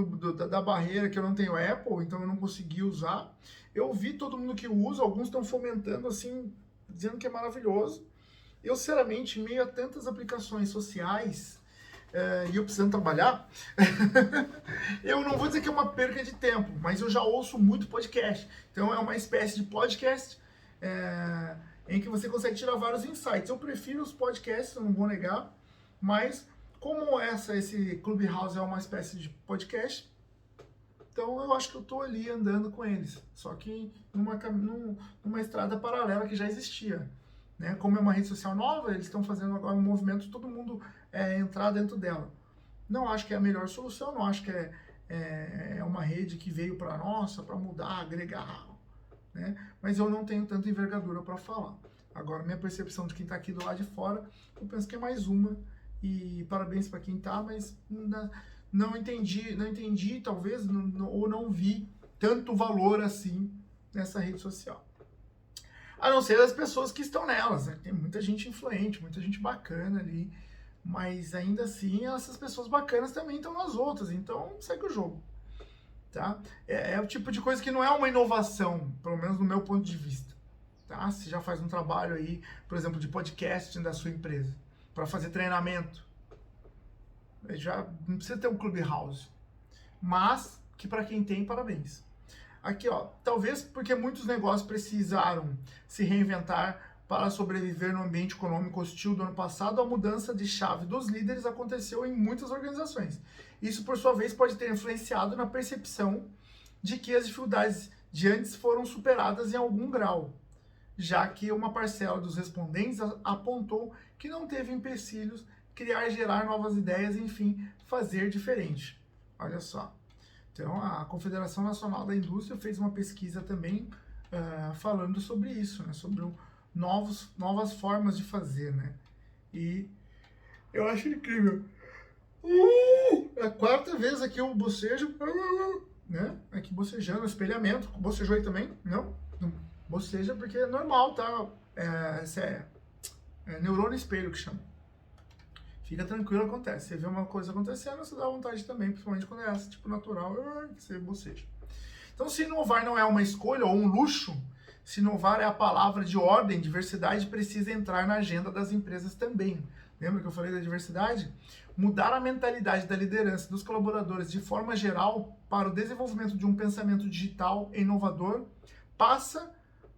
da barreira que eu não tenho Apple, então eu não consegui usar. Eu vi todo mundo que usa, alguns estão fomentando, assim, dizendo que é maravilhoso. Eu, sinceramente, em meio a tantas aplicações sociais, e eu precisando trabalhar, eu não vou dizer que é uma perca de tempo, mas eu já ouço muito podcast. Então é uma espécie de podcast em que você consegue tirar vários insights. Eu prefiro os podcasts, eu não vou negar, mas como esse Clubhouse é uma espécie de podcast, então eu acho que eu tô ali andando com eles, só que numa estrada paralela que já existia. Né? Como é uma rede social nova, eles estão fazendo agora um movimento de todo mundo entrar dentro dela. Não acho que é a melhor solução, não acho que é uma rede que veio para nossa, para mudar, agregar, né? Mas eu não tenho tanta envergadura para falar. Agora, minha percepção de quem está aqui do lado de fora, eu penso que é mais uma, e parabéns para quem está, mas não entendi talvez, ou não vi tanto valor assim nessa rede social. A não ser as pessoas que estão nelas, né? Tem muita gente influente, muita gente bacana ali, mas ainda assim essas pessoas bacanas também estão nas outras, então segue o jogo, tá? É o tipo de coisa que não é uma inovação, pelo menos no meu ponto de vista, tá? Você já faz um trabalho aí, por exemplo, de podcasting da sua empresa, para fazer treinamento, já não precisa ter um Clubhouse, mas que para quem tem, parabéns. Aqui, ó, talvez porque muitos negócios precisaram se reinventar para sobreviver no ambiente econômico hostil do ano passado, a mudança de chave dos líderes aconteceu em muitas organizações. Isso, por sua vez, pode ter influenciado na percepção de que as dificuldades de antes foram superadas em algum grau, já que uma parcela dos respondentes apontou que não teve empecilhos, criar e gerar novas ideias, enfim, fazer diferente. Olha só. Então, a Confederação Nacional da Indústria fez uma pesquisa também falando sobre isso, né? Sobre novas formas de fazer, né? E eu acho incrível. É a quarta vez aqui o bocejo, né? Aqui bocejando, espelhamento. Bocejou aí também? Não? Boceja porque é normal, tá? É neurônio espelho que chama. Fica tranquilo, acontece. Você vê uma coisa acontecendo, você dá vontade também, principalmente quando é essa, tipo natural, você boceja. Então, se inovar não é uma escolha ou um luxo, se inovar é a palavra de ordem, diversidade precisa entrar na agenda das empresas também. Lembra que eu falei da diversidade? Mudar a mentalidade da liderança dos colaboradores de forma geral para o desenvolvimento de um pensamento digital e inovador passa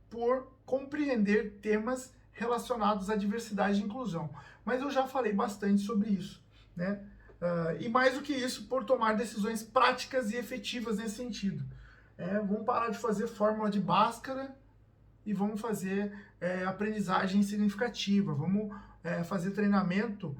por compreender temas relacionados à diversidade e inclusão. Mas eu já falei bastante sobre isso, né? E mais do que isso, por tomar decisões práticas e efetivas nesse sentido. Vamos parar de fazer fórmula de Bhaskara e vamos fazer aprendizagem significativa. Vamos fazer treinamento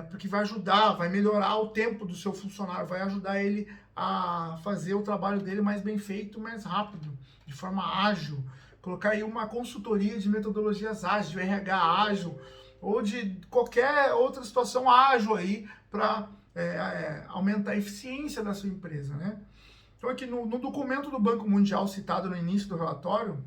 porque vai ajudar, vai melhorar o tempo do seu funcionário, vai ajudar ele a fazer o trabalho dele mais bem feito, mais rápido, de forma ágil. Colocar aí uma consultoria de metodologias ágeis, de RH ágil, ou de qualquer outra situação ágil aí para aumentar a eficiência da sua empresa, né? Então aqui no documento do Banco Mundial citado no início do relatório,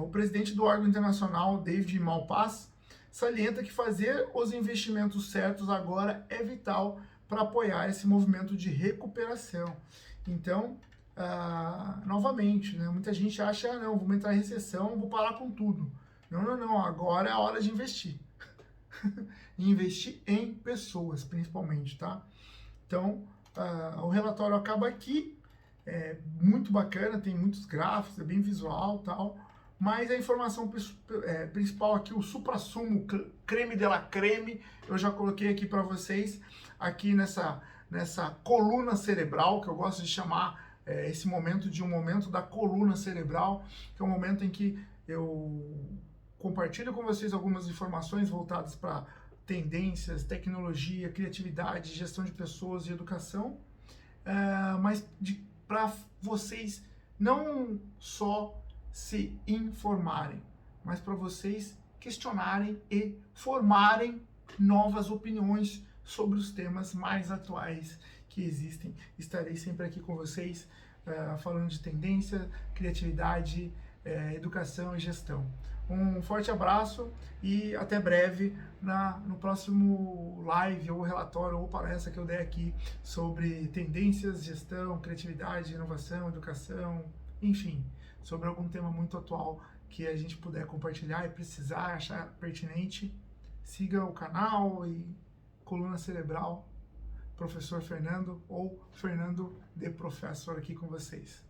o presidente do órgão internacional, David Malpass, salienta que fazer os investimentos certos agora é vital para apoiar esse movimento de recuperação. Então, novamente, né, muita gente acha, não, vou entrar em recessão, vou parar com tudo. Não, agora é a hora de investir. E investir em pessoas, principalmente, tá? Então, o relatório acaba aqui, muito bacana, tem muitos gráficos, é bem visual, tal, mas a informação principal aqui, o suprassumo, creme de la creme, eu já coloquei aqui para vocês, aqui nessa coluna cerebral, que eu gosto de chamar esse momento de um momento da coluna cerebral, que é um momento em que eu compartilho com vocês algumas informações voltadas para tendências, tecnologia, criatividade, gestão de pessoas e educação, mas para vocês não só se informarem, mas para vocês questionarem e formarem novas opiniões sobre os temas mais atuais que existem. Estarei sempre aqui com vocês, falando de tendência, criatividade, educação e gestão. Um forte abraço e até breve no próximo live ou relatório ou palestra que eu der aqui sobre tendências, gestão, criatividade, inovação, educação, enfim, sobre algum tema muito atual que a gente puder compartilhar e precisar, achar pertinente. Siga o canal e Coluna Cerebral, Professor Fernando ou Fernando de Professor aqui com vocês.